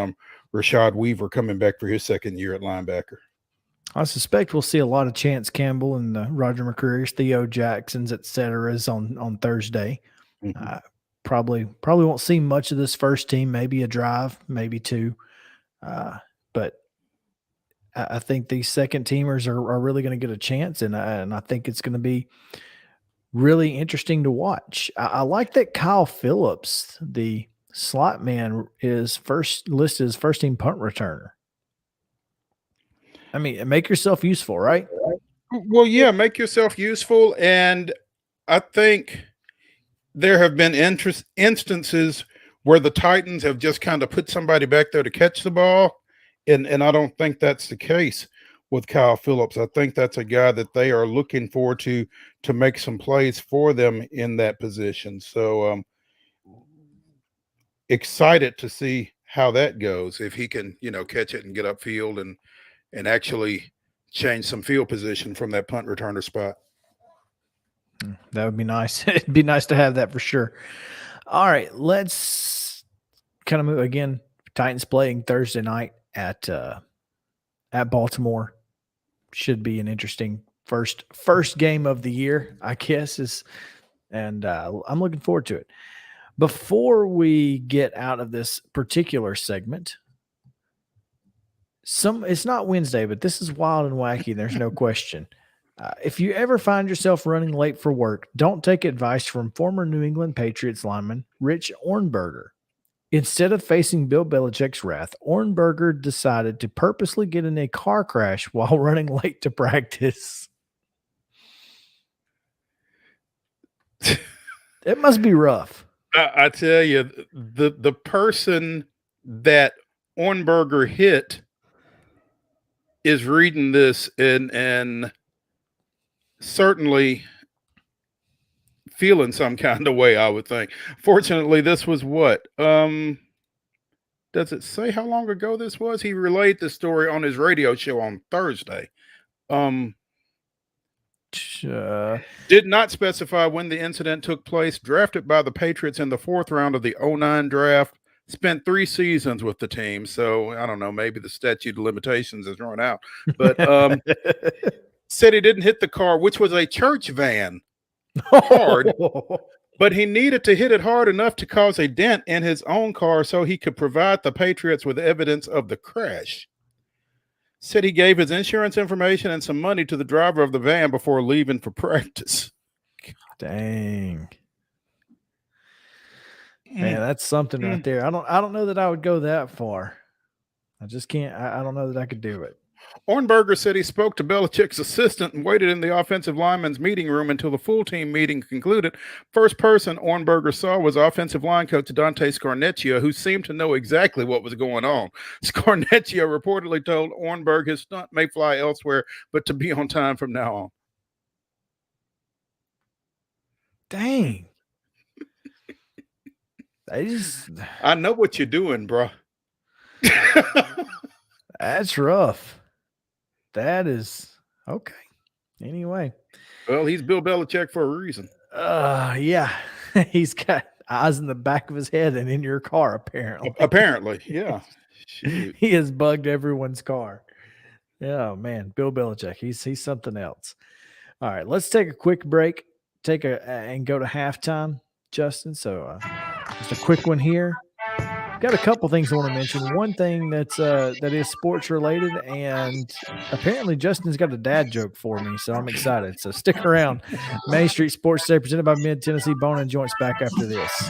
Rashad Weaver coming back for his second year at linebacker. I suspect we'll see a lot of Chance Campbell and Roger McCreary's, Theo Jacksons, et ceteras on Thursday. Mm-hmm. Probably won't see much of this first team, maybe a drive, maybe two. But I think these second teamers are really going to get a chance, and I think it's going to be really interesting to watch. I like that Kyle Phillips, the slot man, is listed as first team punt returner. I mean, make yourself useful, right? Well, yeah, make yourself useful. And I think there have been instances where the Titans have just kind of put somebody back there to catch the ball. And I don't think that's the case with Kyle Phillips. I think that's a guy that they are looking forward to make some plays for them in that position. So excited to see how that goes, if he can, catch it and get upfield and actually change some field position from that punt returner spot. That would be nice. It'd be nice to have that for sure. All right, let's kind of move again. Titans playing Thursday night at Baltimore. Should be an interesting first game of the year, I guess, and I'm looking forward to it. Before we get out of this particular segment, it's not Wednesday, but this is wild and wacky. There's no question. If you ever find yourself running late for work, don't take advice from former New England Patriots lineman Rich Ohrnberger. Instead of facing Bill Belichick's wrath, Ohrnberger decided to purposely get in a car crash while running late to practice. It must be rough. I tell you, the person that Ohrnberger hit is reading this and certainly feeling some kind of way, I would think. Fortunately, this was what? Does it say how long ago this was? He relayed the story on his radio show on Thursday. Did not specify when the incident took place. Drafted by the Patriots in the 4th round of the 2009 draft. Spent 3 seasons with the team. So, I don't know, maybe the statute of limitations has run out. But said he didn't hit the car, which was a church van, hard. But he needed to hit it hard enough to cause a dent in his own car so he could provide the Patriots with evidence of the crash. Said he gave his insurance information and some money to the driver of the van before leaving for practice. Dang. Man, that's something right there. I don't know that I would go that far. I just can't. I don't know that I could do it. Ornberger said he spoke to Belichick's assistant and waited in the offensive lineman's meeting room until the full team meeting concluded. First person Ornberger saw was offensive line coach Dante Scarnecchia, who seemed to know exactly what was going on. Scarnecchia reportedly told Ornberg his stunt may fly elsewhere, but to be on time from now on. Dang. I know what you're doing, bro. That's rough. That is okay. Anyway. Well, he's Bill Belichick for a reason. Yeah. He's got eyes in the back of his head and in your car, apparently. Apparently, yeah. Shoot. He has bugged everyone's car. Oh, man. Bill Belichick. He's something else. All right. Let's take a quick break. And go to halftime, Justin. So just a quick one here. Got a couple things I want to mention. One thing that is sports related, and apparently Justin's got a dad joke for me, so I'm excited. So stick around. Main Street Sports Today, presented by Mid Tennessee Bone and Joints. Back after this.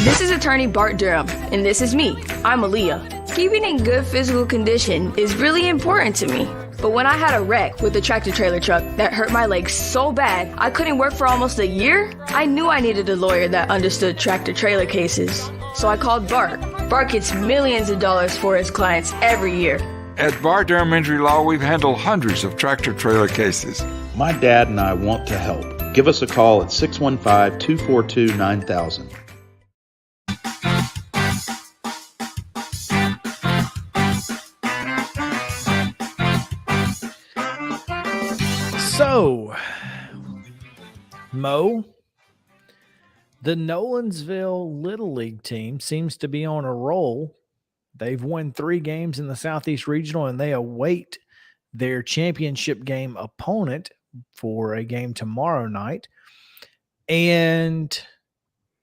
This is attorney Bart Durham, and this is me. I'm Aaliyah. Keeping in good physical condition is really important to me. But when I had a wreck with a tractor-trailer truck that hurt my legs so bad I couldn't work for almost a year, I knew I needed a lawyer that understood tractor-trailer cases. So I called Bart. Bart gets millions of dollars for his clients every year. At Bart Durham Injury Law, we've handled hundreds of tractor-trailer cases. My dad and I want to help. Give us a call at 615-242-9000. So, Mo, the Nolansville Little League team seems to be on a roll. They've won 3 games in the Southeast Regional, and they await their championship game opponent for a game tomorrow night. And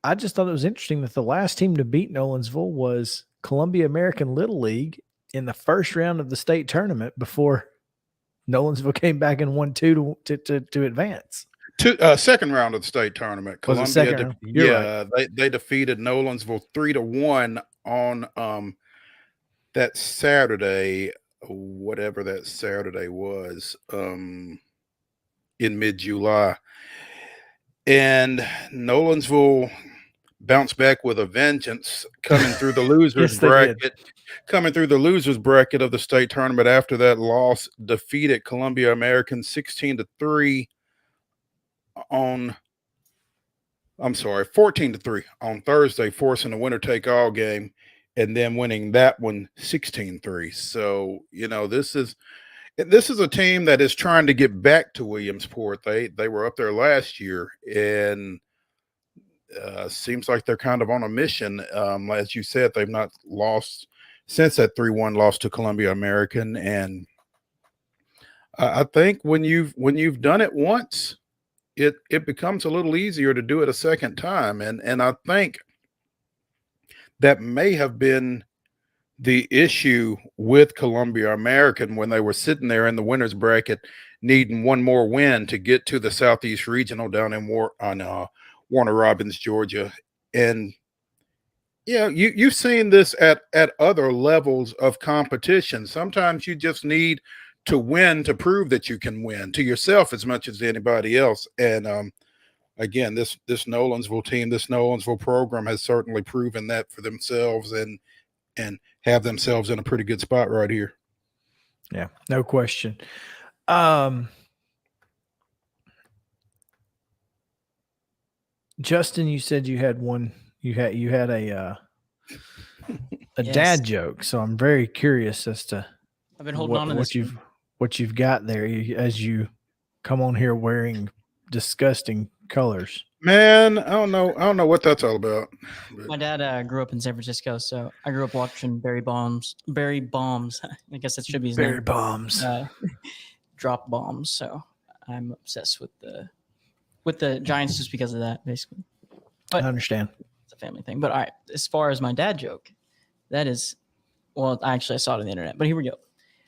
I just thought it was interesting that the last team to beat Nolansville was Columbia American Little League in the first round of the state tournament before Nolansville came back and won 2 to advance. Second round of the state tournament. Columbia, right. They defeated Nolansville 3-1 on that Saturday, whatever that Saturday was, in mid-July. And Nolansville bounced back with a vengeance, coming through the losers bracket. Coming through the losers bracket of the state tournament after that loss, defeated Columbia American 16-3 14-3 on Thursday, forcing a winner-take-all game, and then winning that one 16-3. So, this is a team that is trying to get back to Williamsport. They were up there last year, and seems like they're kind of on a mission. As you said, they've not lost since that 3-1 loss to Columbia American. And I think when you've done it once, it becomes a little easier to do it a second time. And I think that may have been the issue with Columbia American when they were sitting there in the winners bracket, needing one more win to get to the Southeast Regional down in Warner Robins, Georgia. And you've seen this at other levels of competition. Sometimes you just need to win to prove that you can win to yourself as much as anybody else. And again, this Nolansville team, this Nolansville program has certainly proven that for themselves and have themselves in a pretty good spot right here. Yeah, no question. Justin, you said you had one. You had a Yes. dad joke, so I'm very curious as to I've been holding on to this. what you've got there as you come on here wearing disgusting colors. Man, I don't know what that's all about. My dad grew up in San Francisco, so I grew up watching Barry Bombs. I guess that should be his Barry name. Bombs. Drop bombs. So I'm obsessed with the Giants just because of that, basically. But I understand. It's a family thing. But all right, as far as my dad joke, that is, well, actually I saw it on the internet, but here we go.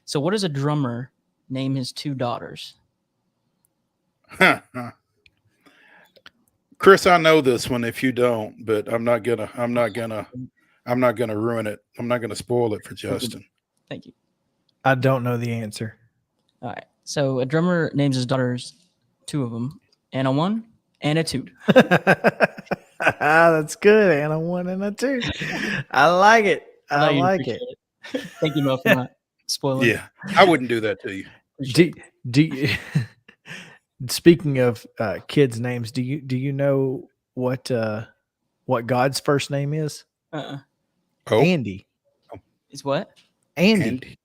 So what does a drummer name his two daughters? Chris, I know this one if you don't, but I'm not gonna ruin it. I'm not gonna spoil it for Justin. Thank you. I don't know the answer. All right. So a drummer names his daughters, two of them, Anna 1, Anna 2. That's good. Anna 1 and a 2. I like it. I like it. Thank you, Mo, for not spoiling. Yeah, I wouldn't do that to you. Do you speaking of kids' names, do you know what God's first name is? Andy. Is what? Andy.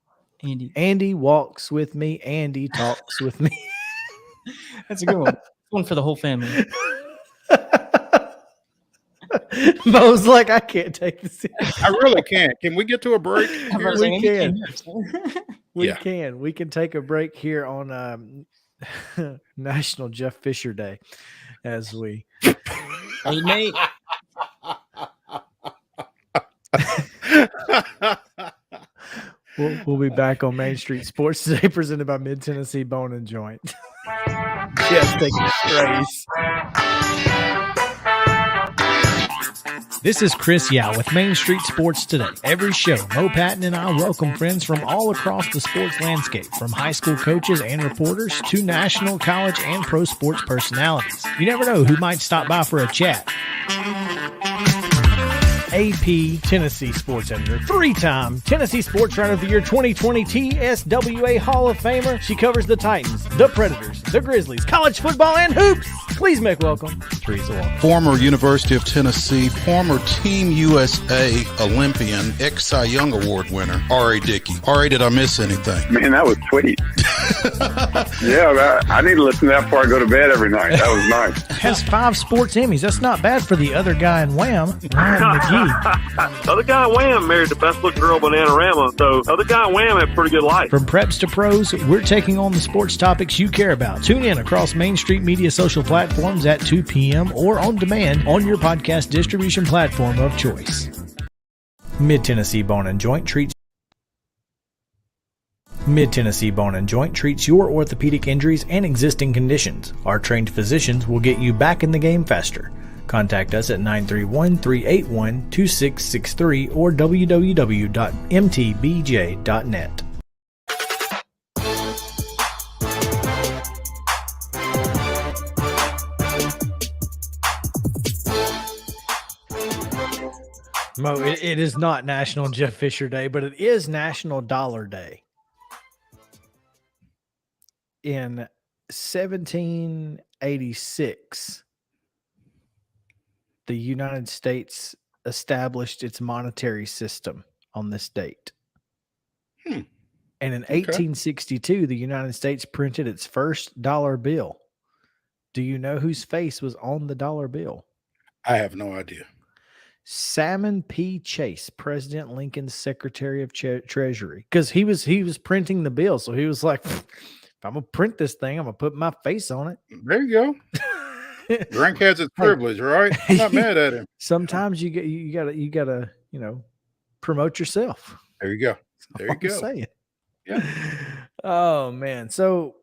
Andy. Andy walks with me. Andy talks with me. That's a good one. One for the whole family. Mo's like, I can't take this. I really can't. Can we get to a break? We can. We Yeah. can. We can take a break here on National Jeff Fisher Day as we. Hey, Nate. We'll be back on Main Street Sports today, presented by Mid Tennessee Bone and Joint. Jeff's taking strays. This is Chris Yao with Main Street Sports Today. Every show, Mo Patton and I welcome friends from all across the sports landscape, from high school coaches and reporters to national, college, and pro sports personalities. You never know who might stop by for a chat. AP Tennessee Sports Editor, three-time Tennessee Sports Writer of the Year 2020 TSWA Hall of Famer. She covers the Titans, the Predators, the Grizzlies, college football, and hoops. Please make welcome Teresa Walker. Former University of Tennessee, former Team USA Olympian, ex-Cy Young Award winner, R.A. Dickey. R.A., did I miss anything? Man, that was sweet. Yeah, I need to listen to that before I go to bed every night. That was nice. Has 5 sports Emmys. That's not bad for the other guy in Wham, Ryan McGee. Other guy in Wham married the best looking girl, Bananarama. So other guy in Wham had a pretty good life. From preps to pros, we're taking on the sports topics you care about. Tune in across Main Street Media social platforms at 2 p.m. or on demand on your podcast distribution platform of choice. Mid-Tennessee Bone and Joint treats your orthopedic injuries and existing conditions. Our trained physicians will get you back in the game faster. Contact us at 931-381-2663 or www.mtbj.net. Mo, it is not National Jeff Fisher Day, but it is National Dollar Day. In 1786, the United States established its monetary system on this date. And in 1862, the United States printed its first dollar bill. Do you know whose face was on the dollar bill? I have no idea. Salmon P. Chase, President Lincoln's Secretary of Treasury, because he was printing the bill. So he was like, if I'm going to print this thing, I'm going to put my face on it. There you go. Drink has its privilege, right? I'm not mad at him. Sometimes you gotta promote yourself. There you go. There you go. Saying. Yeah. Oh man. So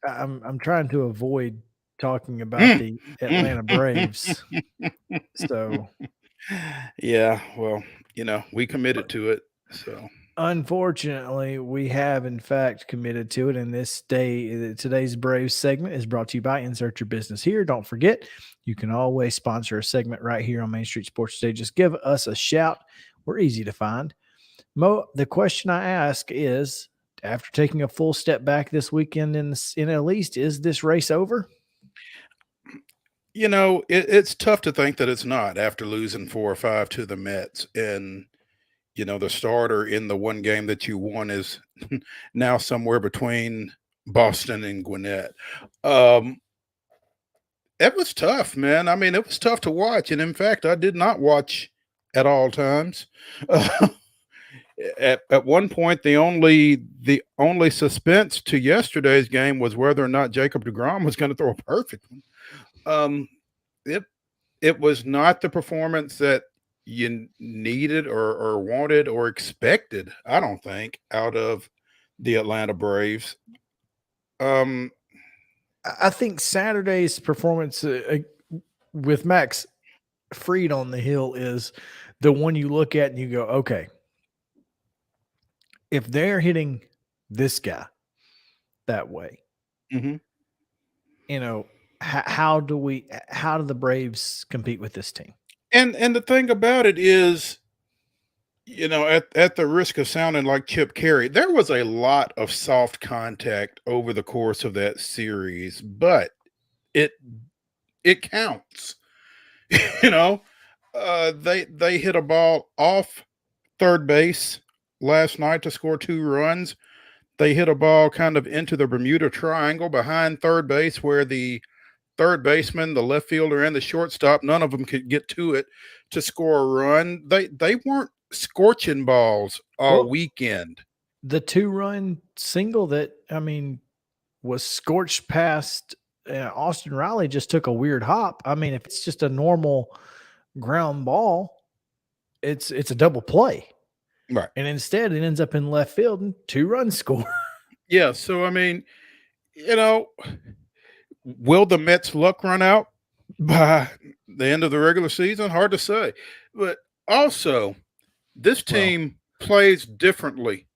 I'm trying to avoid talking about the Atlanta Braves. So yeah, well, we committed to it. So unfortunately, we have in fact committed to it. And today's Braves segment is brought to you by Insert Your Business Here. Don't forget, you can always sponsor a segment right here on Main Street Sports Today. Just give us a shout. We're easy to find. Mo, the question I ask is, after taking a full step back this weekend in NL East, is this race over? It's tough to think that it's not after losing 4 or 5 to the Mets. And the starter in the one game that you won is now somewhere between Boston and Gwinnett. It was tough, man. I mean, it was tough to watch. And in fact, I did not watch at all times. At one point, the only suspense to yesterday's game was whether or not Jacob deGrom was going to throw a perfect one. It was not the performance that you needed or wanted or expected, I don't think, out of the Atlanta Braves. I think Saturday's performance with Max Fried on the hill is the one you look at and you go, okay, if they're this guy that way, how do the Braves compete with this team? And the thing about it is, at the risk of sounding like Chip Carey, there was a lot of soft contact over the course of that series, but it counts. They hit a ball off third base last night to score 2 runs. They hit a ball kind of into the Bermuda Triangle behind third base where the third baseman, the left fielder, and the shortstop, none of them could get to it to score a run. They weren't scorching balls all weekend. The 2-run single that, was scorched past Austin Riley just took a weird hop. I mean, if it's just a normal ground ball, it's a double play. Right. And instead it ends up in left field and 2-run score. Yeah. So, will the Mets' luck run out by the end of the regular season? Hard to say. But also, this team plays differently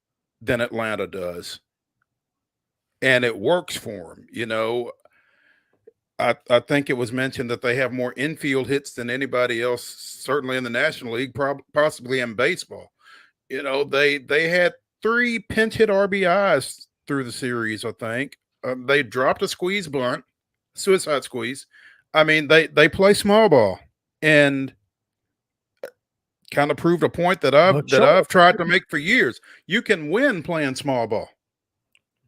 than Atlanta does. And it works for them. I think it was mentioned that they have more infield hits than anybody else, certainly in the National League, possibly in baseball. They had 3 pinch hit RBIs through the series, I think. They dropped a squeeze bunt, suicide squeeze. I mean, they play small ball and kind of proved a point that I've tried to make for years. You can win playing small ball.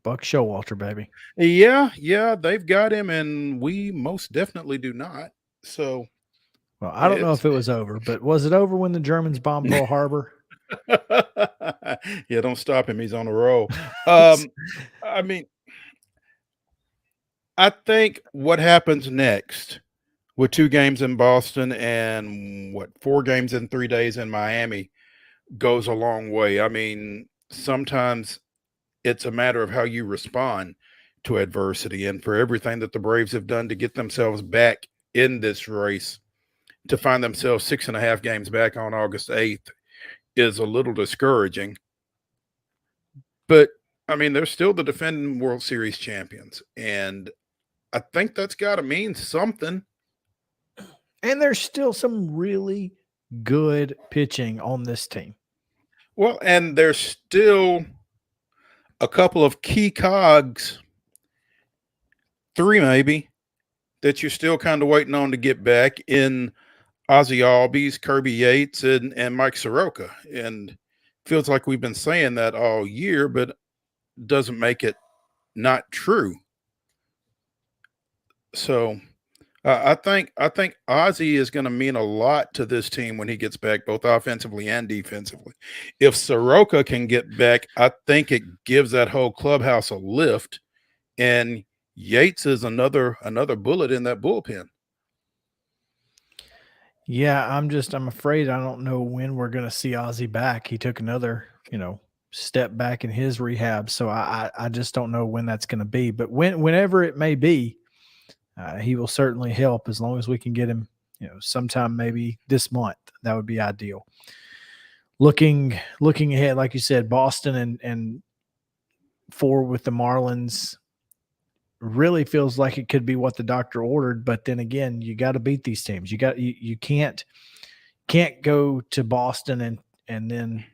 Buck Showalter, baby. Yeah, they've got him, and we most definitely do not. So, well, I don't know if it was over, but was it over when the Germans bombed Pearl Harbor? Yeah, don't stop him. He's on a roll. I think what happens next with 2 games in Boston and 4 games in 3 days in Miami goes a long way. I mean, sometimes it's a matter of how you respond to adversity, and for everything that the Braves have done to get themselves back in this race, to find themselves 6.5 games back on August 8th is a little discouraging. But, they're still the defending World Series champions, and I think that's got to mean something. And there's still some really good pitching on this team. Well, and there's still a couple of key cogs, 3 maybe, that you're still kind of waiting on to get back in Ozzie Albies, Kirby Yates, and Mike Soroka. And feels like we've been saying that all year, but doesn't make it not true. So I think Ozzie is going to mean a lot to this team when he gets back, both offensively and defensively. If Soroka can get back, I think it gives that whole clubhouse a lift. And Yates is another bullet in that bullpen. Yeah, I'm afraid I don't know when we're going to see Ozzie back. He took another, step back in his rehab. So I just don't know when that's going to be. But whenever it may be, he will certainly help as long as we can get him, sometime maybe this month. That would be ideal. Looking ahead, like you said, Boston and 4 with the Marlins really feels like it could be what the doctor ordered. But then again, you got to beat these teams. You can't go to Boston and then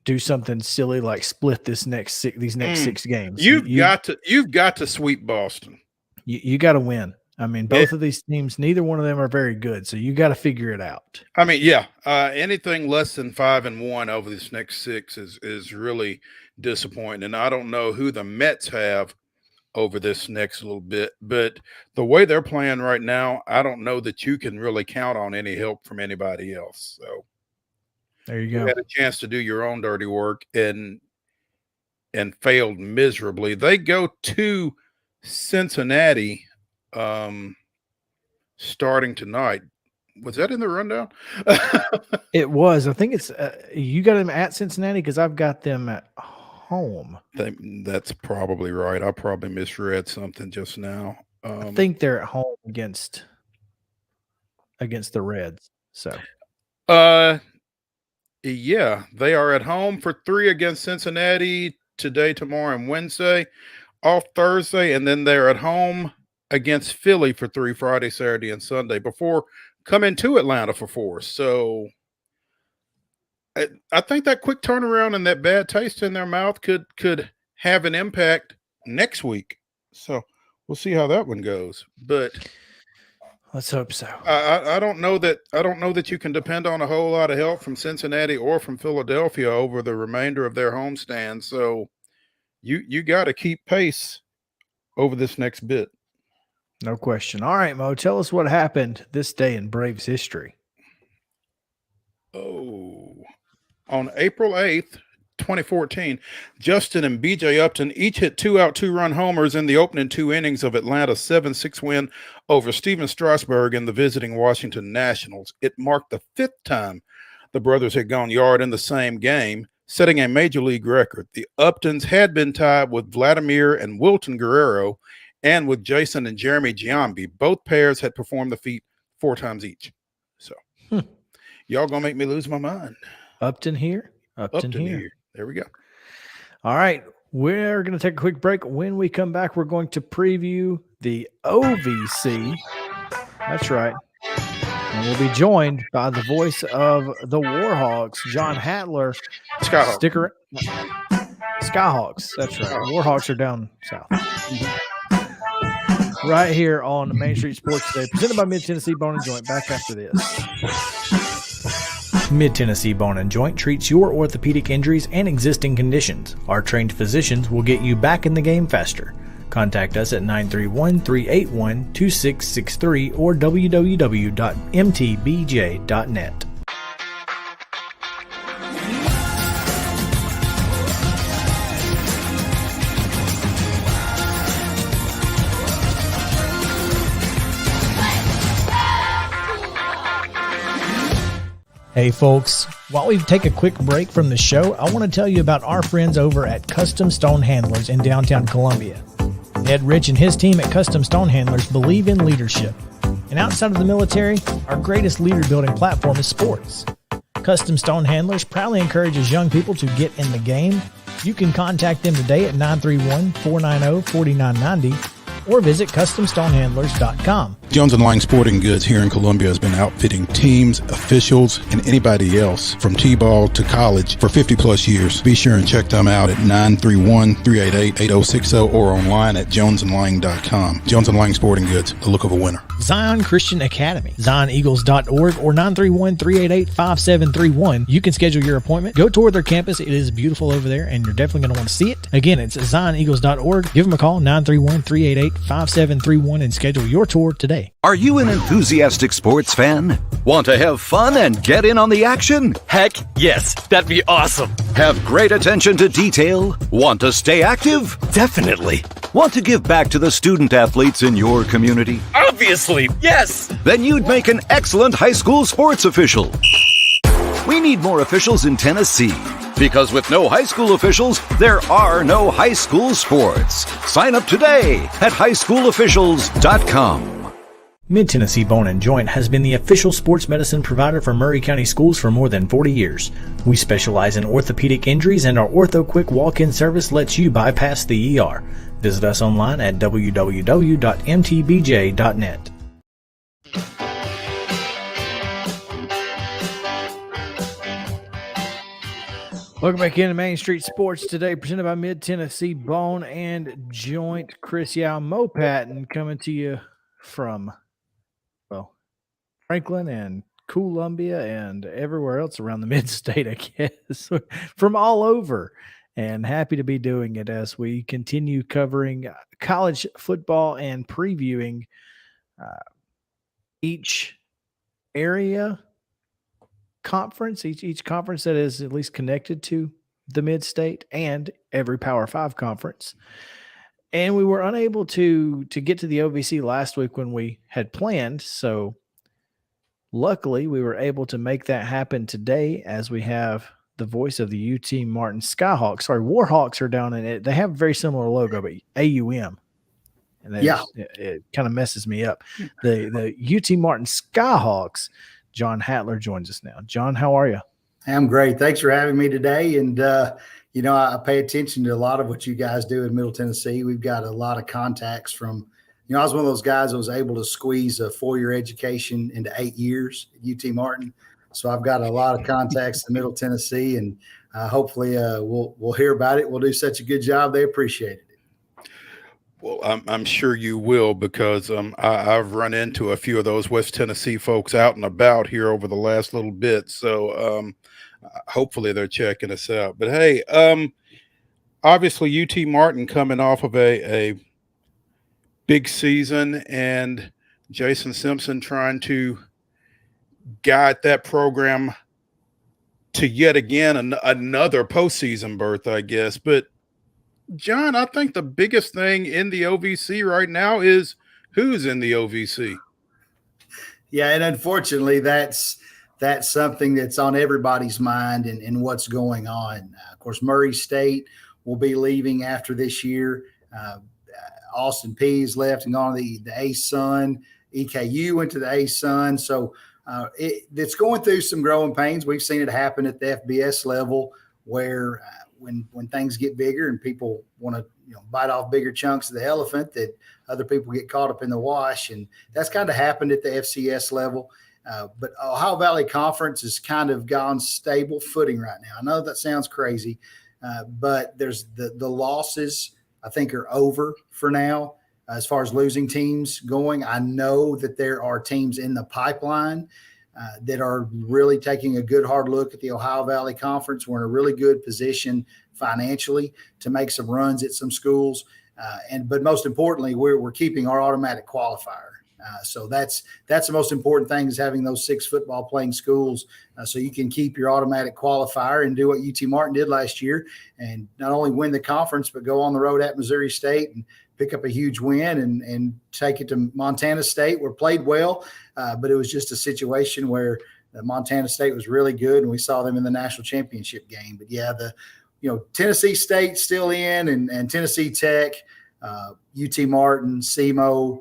do something silly like split these next 6 games. You've got to sweep Boston. You got to win. I mean, both of these teams, neither one of them are very good, so you got to figure it out. I mean, yeah, anything less than 5-1 over this next 6 is really disappointing. And I don't know who the Mets have over this next little bit, but the way they're playing right now, I don't know that you can really count on any help from anybody else. So there you go. You had a chance to do your own dirty work and failed miserably. They go to Cincinnati starting tonight. Was that in the rundown? It was. I think it's you got them at Cincinnati because I've got them at home. That's probably right. I probably misread something just now. I think they're at home against the Reds. So yeah, they are at home for 3 against Cincinnati today, tomorrow, and Wednesday. Off Thursday, and then they're at home against Philly for 3 Friday, Saturday, and Sunday before coming to Atlanta for 4. So I think that quick turnaround and that bad taste in their mouth could have an impact next week. So we'll see how that one goes. But let's hope so. I don't know that you can depend on a whole lot of help from Cincinnati or from Philadelphia over the remainder of their homestand. So you got to keep pace over this next bit. No question. All right, Mo, tell us what happened this day in Braves history. On April 8th, 2014, Justin and B.J. Upton each hit 2-out, 2-run homers in the opening 2 innings of Atlanta's 7-6 win over Steven Strasburg and the visiting Washington Nationals. It marked the 5th time the brothers had gone yard in the same game, setting a major league record. The Uptons had been tied with Vladimir and Wilton Guerrero and with Jason and Jeremy Giambi. Both pairs had performed the feat 4 times each. So y'all gonna make me lose my mind. Upton here. Upton here. There we go. All right. We're going to take a quick break. When we come back, we're going to preview the OVC. That's right. And we'll be joined by the voice of the Warhawks, John Hatler. Skyhawks. Sticker. Skyhawks. That's right. Warhawks are down south. Right here on Main Street Sports Today, presented by Mid-Tennessee Bone & Joint. Back after this. Mid-Tennessee Bone & Joint treats your orthopedic injuries and existing conditions. Our trained physicians will get you back in the game faster. Contact us at 931-381-2663 or www.mtbj.net. Hey folks, while we take a quick break from the show, I want to tell you about our friends over at Custom Stone Handlers in downtown Columbia. Ed Rich and his team at Custom Stone Handlers believe in leadership. And outside of the military, our greatest leader building platform is sports. Custom Stone Handlers proudly encourages young people to get in the game. You can contact them today at 931-490-4990 or visit CustomStonehandlers.com. Jones & Lang Sporting Goods here in Columbia has been outfitting teams, officials, and anybody else from T-ball to college for 50-plus years. Be sure and check them out at 931-388-8060 or online at jonesandlang.com. Jones & Lang Sporting Goods, the look of a winner. Zion Christian Academy, ZionEagles.org or 931-388-5731. You can schedule your appointment. Go tour their campus. It is beautiful over there, and you're definitely going to want to see it. Again, it's ZionEagles.org. Give them a call, 931-388-5731, and schedule your tour today. Are you an enthusiastic sports fan? Want to have fun and get in on the action? Heck yes, that'd be awesome. Have great attention to detail? Want to stay active? Definitely. Want to give back to the student athletes in your community? Obviously, yes. Then you'd make an excellent high school sports official. We need more officials in Tennessee. Because with no high school officials, there are no high school sports. Sign up today at highschoolofficials.com. Mid-Tennessee Bone & Joint has been the official sports medicine provider for Murray County Schools for more than 40 years. We specialize in orthopedic injuries, and our Ortho Quick walk-in service lets you bypass the ER. Visit us online at www.mtbj.net. Welcome back into Main Street Sports Today, presented by Mid-Tennessee Bone & Joint. Chris Yao, Mo Patton coming to you from, well, Franklin and Columbia and everywhere else around the mid-state, I guess, from all over. And happy to be doing it as we continue covering college football and previewing each area conference, each conference that is at least connected to the mid-state and every Power 5 conference. And we were unable to get to the OVC last week when we had planned. So luckily we were able to make that happen today as we have the voice of the UT Martin Skyhawks. Sorry, Warhawks are down in it. They have a very similar logo, but AUM. And it kind of messes me up. The UT Martin Skyhawks, John Hatler joins us now. John, how are you? I'm great. Thanks for having me today. And, I pay attention to a lot of what you guys do in Middle Tennessee. We've got a lot of contacts from, I was one of those guys that was able to squeeze a 4-year education into 8 years at UT Martin. So I've got a lot of contacts in Middle Tennessee, and hopefully we'll hear about it. We'll do such a good job. They appreciate it. Well, I'm sure you will, because I've run into a few of those West Tennessee folks out and about here over the last little bit. So hopefully they're checking us out. But hey, obviously UT Martin coming off of a big season, and Jason Simpson trying to guide that program to yet again another postseason berth, I guess. But John, I think the biggest thing in the OVC right now is who's in the OVC. Yeah, and unfortunately, that's something that's on everybody's mind and what's going on. Of course, Murray State will be leaving after this year. Austin Peay's left and gone to the A-Sun. EKU went to the A-Sun. So it's going through some growing pains. We've seen it happen at the FBS level where when things get bigger and people want to bite off bigger chunks of the elephant, that other people get caught up in the wash. And that's kind of happened at the FCS level. But Ohio Valley Conference has kind of gone stable footing right now. I know that sounds crazy, but there's the losses, I think, are over for now. As far as losing teams going, I know that there are teams in the pipeline that are really taking a good hard look at the Ohio Valley Conference. We're in a really good position financially to make some runs at some schools. But most importantly, we're keeping our automatic qualifier. So that's the most important thing, is having those 6 football playing schools so you can keep your automatic qualifier and do what UT Martin did last year and not only win the conference, but go on the road at Missouri State and pick up a huge win and take it to Montana State, where played well, but it was just a situation where Montana State was really good, and we saw them in the national championship game. But yeah, Tennessee State still in, and Tennessee Tech, UT Martin, SEMO,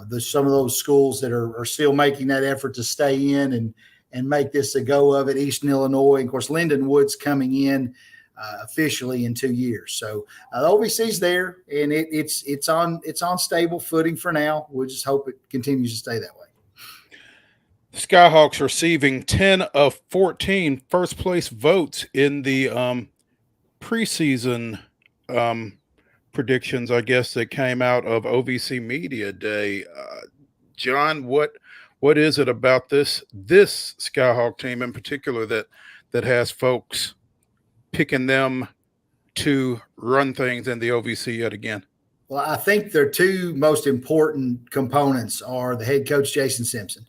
there's some of those schools that are still making that effort to stay in and make this a go of it. Eastern Illinois, and of course, Linden Wood's coming in officially in 2 years. So the OVC's there, and it's on stable footing for now. We'll just hope it continues to stay that way. The Skyhawks receiving 10 of 14 first place votes in the preseason predictions, I guess, that came out of OVC Media Day. John, what is it about this Skyhawk team in particular that has folks picking them to run things in the OVC yet again? Well, I think their 2 most important components are the head coach, Jason Simpson,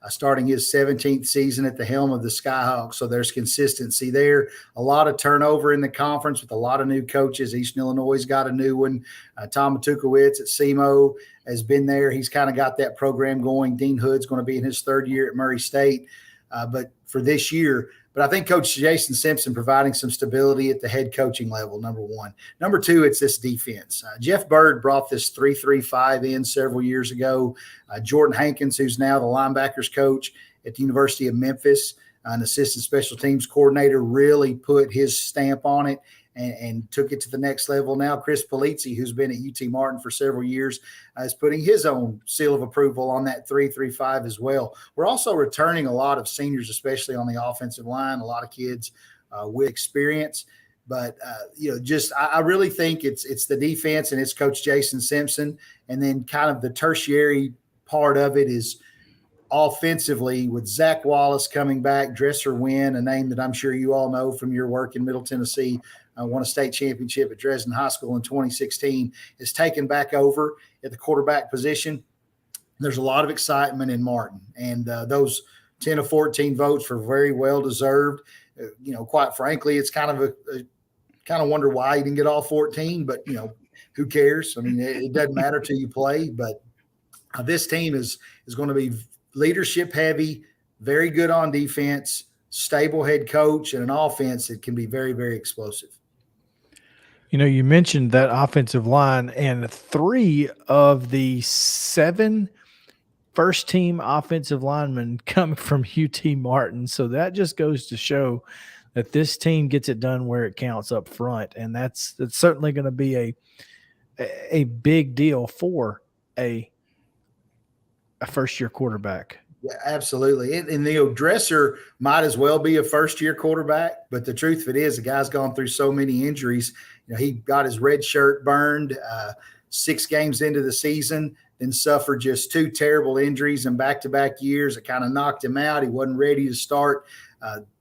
starting his 17th season at the helm of the Skyhawks. So there's consistency there. A lot of turnover in the conference with a lot of new coaches. Eastern Illinois got a new one. Tom Matukowicz at SEMO has been there. He's kind of got that program going. Dean Hood's going to be in his 3rd year at Murray State. But for this year, but I think Coach Jason Simpson providing some stability at the head coaching level, number 1. Number 2, it's this defense. Jeff Bird brought this 3-3-5 in several years ago. Jordan Hankins, who's now the linebackers coach at the University of Memphis, an assistant special teams coordinator, really put his stamp on it and took it to the next level. Now Chris Polizzi, who's been at UT Martin for several years, is putting his own seal of approval on that 3-3-5 as well. We're also returning a lot of seniors, especially on the offensive line, a lot of kids with experience. But, I really think it's the defense, and it's Coach Jason Simpson, and then kind of the tertiary part of it is offensively with Zach Wallace coming back, Dresser Wynn, a name that I'm sure you all know from your work in Middle Tennessee, won a state championship at Dresden High School in 2016, is taken back over at the quarterback position. There's a lot of excitement in Martin, and those 10 of 14 votes were very well deserved. Quite frankly, it's kind of kind of wonder why he didn't get all 14, but who cares? I mean, it doesn't matter till you play. But this team is going to be leadership heavy, very good on defense, stable head coach, and an offense that can be very, very explosive. You mentioned that offensive line, and 3 of the 7 first-team offensive linemen come from UT Martin. So that just goes to show that this team gets it done where it counts up front, and that's certainly going to be a big deal for a first-year quarterback. Yeah, absolutely. And Dresser might as well be a first-year quarterback, but the truth of it is the guy's gone through so many injuries. He got his red shirt burned 6 games into the season, then suffered just 2 terrible injuries in back-to-back years. It kind of knocked him out. He wasn't ready to start.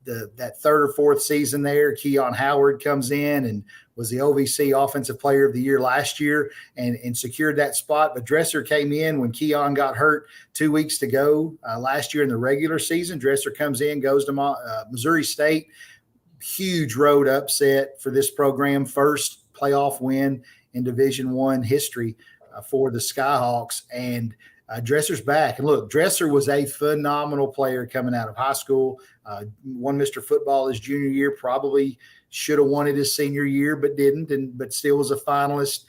That 3rd or 4th season there, Keon Howard comes in and was the OVC Offensive Player of the Year last year and secured that spot. But Dresser came in when Keon got hurt 2 weeks to go last year in the regular season. Dresser comes in, goes to Missouri State. Huge road upset for this program. First playoff win in Division I history for the Skyhawks. And Dresser's back. And look, Dresser was a phenomenal player coming out of high school. Won Mr. Football his junior year, probably should have won it his senior year, but didn't, but still was a finalist.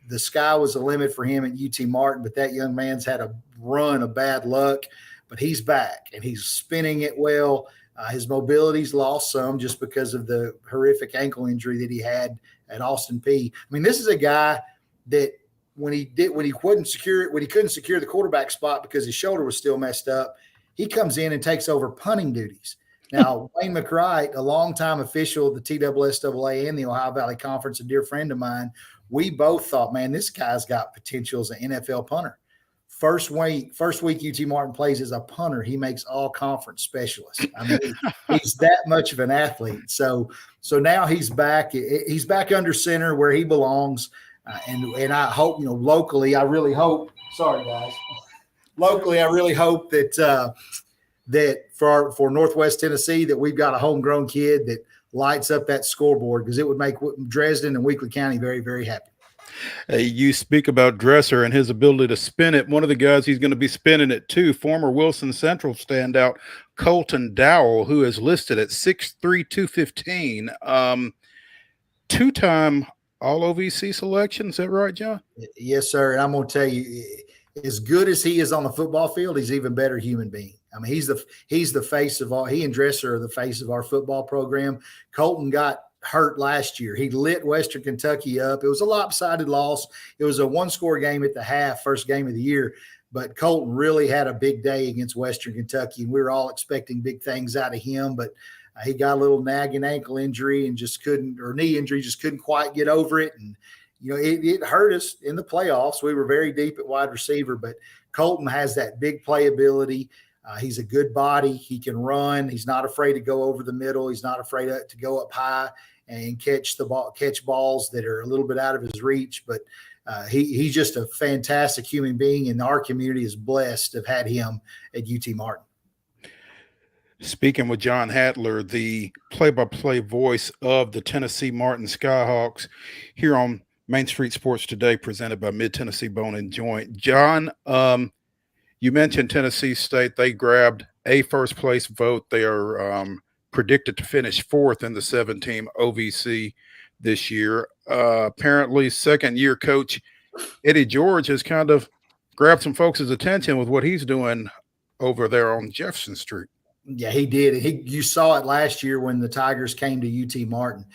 The sky was the limit for him at UT Martin, but that young man's had a run of bad luck, but he's back and he's spinning it well. His mobility's lost some just because of the horrific ankle injury that he had at Austin Peay. I mean, this is a guy that when he couldn't secure the quarterback spot because his shoulder was still messed up, he comes in and takes over punting duties. Now, Wayne McWright, a longtime official of the TSSAA and the Ohio Valley Conference, a dear friend of mine, we both thought, man, this guy's got potential as an NFL punter. First week UT Martin plays as a punter, he makes all conference specialist. I mean, he's that much of an athlete. So now he's back. He's back under center where he belongs. And I hope, locally, I really hope. Sorry, guys. Locally, I really hope that that for Northwest Tennessee that we've got a homegrown kid that lights up that scoreboard, because it would make Dresden and Weakley County very, very happy. You speak about Dresser and his ability to spin it. One of the guys he's going to be spinning it to, former Wilson Central standout Colton Dowell, who is listed at 6'3", 215, 2-time All-OVC selection. Is that right, John? Yes, sir. And I'm going to tell you, as good as he is on the football field, he's even better human being. I mean, he's the face of he and Dresser are the face of our football program. Colton got hurt last year. He lit Western Kentucky up. It was a lopsided loss. It was a 1-score game at the half, first game of the year. But Colton really had a big day against Western Kentucky, and we were all expecting big things out of him. But he got a little nagging ankle injury and knee injury, just couldn't quite get over it. And, it hurt us in the playoffs. We were very deep at wide receiver, but Colton has that big playability. He's a good body. He can run. He's not afraid to go over the middle. He's not afraid to go up high and catch balls that are a little bit out of his reach. But he's just a fantastic human being, and our community is blessed to have had him at UT Martin. Speaking with John Hatler, the play-by-play voice of the Tennessee Martin Skyhawks, here on Main Street Sports Today, presented by Mid-Tennessee Bone and Joint. John, you mentioned Tennessee State. They grabbed a first-place vote. They are predicted to finish 4th in the 7-team OVC this year. Apparently, second-year coach Eddie George has kind of grabbed some folks' attention with what he's doing over there on Jefferson Street. Yeah, he did. You saw it last year when the Tigers came to UT Martin.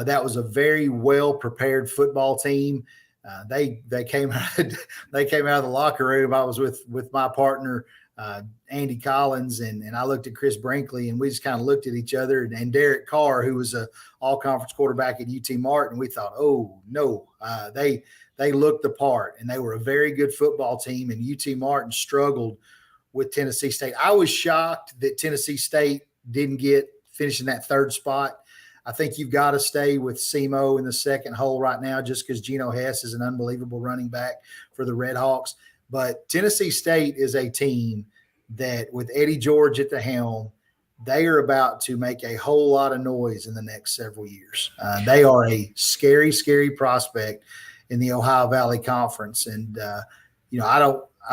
That was a very well-prepared football team. They came out of the locker room. I was with my partner, Andy Collins, and I looked at Chris Brinkley, and we just kind of looked at each other, and Derek Carr, who was a all-conference quarterback at UT Martin. We thought, oh, no, they they looked the part, and they were a very good football team, and UT Martin struggled with Tennessee State. I was shocked that Tennessee State didn't finish in that third spot. I think you've got to stay with SEMO in the second hole right now just because Geno Hess is an unbelievable running back for the Red Hawks. But Tennessee State is a team that, with Eddie George at the helm, they are about to make a whole lot of noise in the next several years. They are a scary, scary prospect in the Ohio Valley Conference. And, I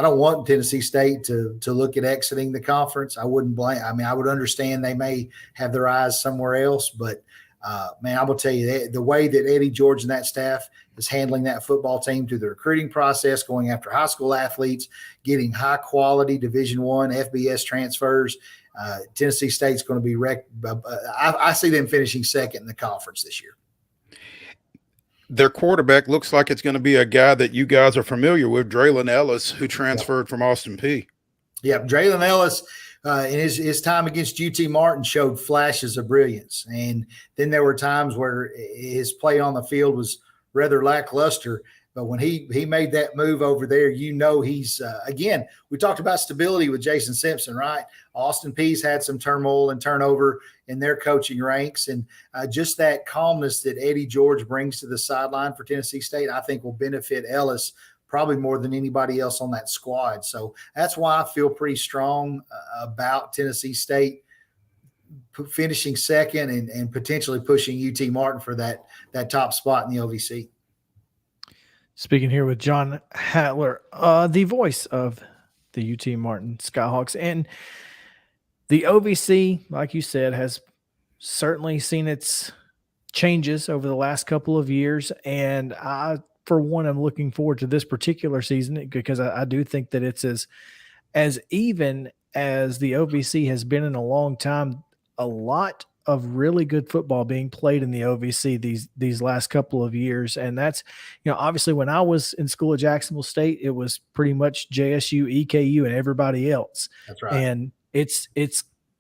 don't want Tennessee State to look at exiting the conference. I wouldn't blame. I mean, I would understand they may have their eyes somewhere else, but man, I will tell you the way that Eddie George and that staff is handling that football team through the recruiting process, going after high school athletes, getting high quality Division I FBS transfers. Tennessee State's going to be wrecked. I see them finishing second in the conference this year. Their quarterback looks like it's going to be a guy that you guys are familiar with, Draylon Ellis, who transferred from Austin Peay. Yeah, Draylon Ellis in his time against UT Martin showed flashes of brilliance. And then there were times where his play on the field was rather lackluster. But when he made that move over there, he's again, we talked about stability with Jason Simpson, right? Austin Peay's had some turmoil and turnover in their coaching ranks. And just that calmness that Eddie George brings to the sideline for Tennessee State, I think will benefit Ellis probably more than anybody else on that squad. So that's why I feel pretty strong about Tennessee State finishing second and potentially pushing UT Martin for that top spot in the OVC. Speaking here with John Hatler, the voice of the UT Martin Skyhawks. And the OVC, like you said, has certainly seen its changes over the last couple of years. And I, for one, I'm looking forward to this particular season because I do think that it's as even as the OVC has been in a long time. A lot of really good football being played in the OVC these last couple of years. And that's, obviously when I was in school at Jacksonville State, it was pretty much JSU, EKU, and everybody else. That's right. And it's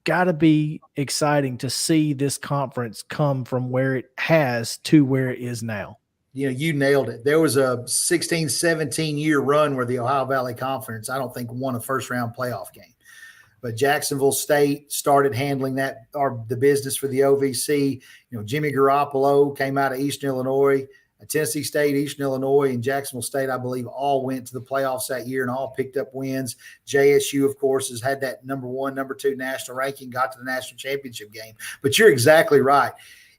got to be exciting to see this conference come from where it has to where it is now. You nailed it. There was a 16, 17-year run where the Ohio Valley Conference, I don't think, won a first-round playoff game. But Jacksonville State started handling the business for the OVC. Jimmy Garoppolo came out of Eastern Illinois. Tennessee State, Eastern Illinois, and Jacksonville State, I believe, all went to the playoffs that year and all picked up wins. JSU, of course, has had that number 1, number 2 national ranking, got to the national championship game. But you're exactly right.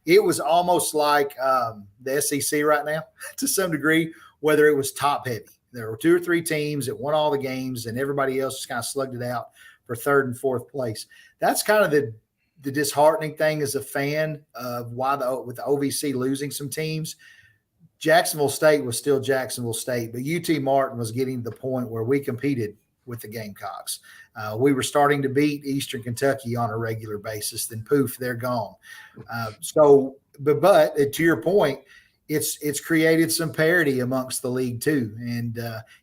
It was almost like the SEC right now, to some degree, whether it was top heavy. There were 2 or 3 teams that won all the games, and everybody else just kind of slugged it out for 3rd and 4th place. That's kind of the disheartening thing as a fan of why with the OVC losing some teams. Jacksonville State was still Jacksonville State, but UT Martin was getting to the point where we competed with the Gamecocks. We were starting to beat Eastern Kentucky on a regular basis. Then poof, they're gone. But to your point, it's created some parity amongst the league too. And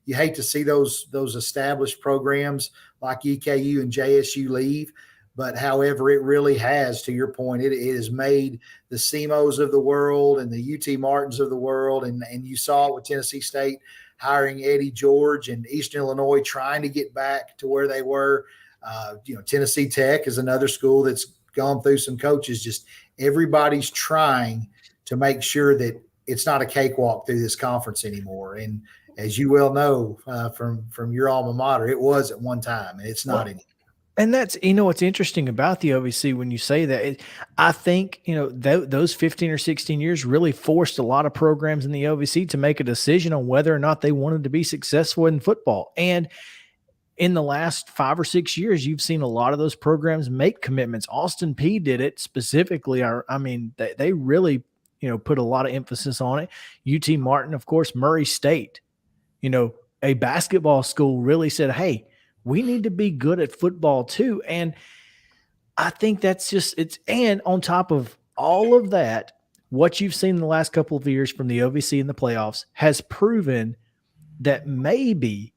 you hate to see those established programs like EKU and JSU leave. But however, it really has, to your point, it has made the SEMOs of the world and the UT Martins of the world. And you saw it with Tennessee State hiring Eddie George and Eastern Illinois trying to get back to where they were. Tennessee Tech is another school that's gone through some coaches. Just everybody's trying to make sure that it's not a cakewalk through this conference anymore. And as you well know from your alma mater, it was at one time, and it's not anymore. And that's, what's interesting about the OVC when you say that, I think, those 15 or 16 years really forced a lot of programs in the OVC to make a decision on whether or not they wanted to be successful in football. And in the last 5 or 6 years, you've seen a lot of those programs make commitments. Austin Peay did it specifically. They really, put a lot of emphasis on it. UT Martin, of course, Murray State, a basketball school really said, hey, we need to be good at football too. And I think that's and on top of all of that, what you've seen in the last couple of years from the OVC in the playoffs has proven that maybe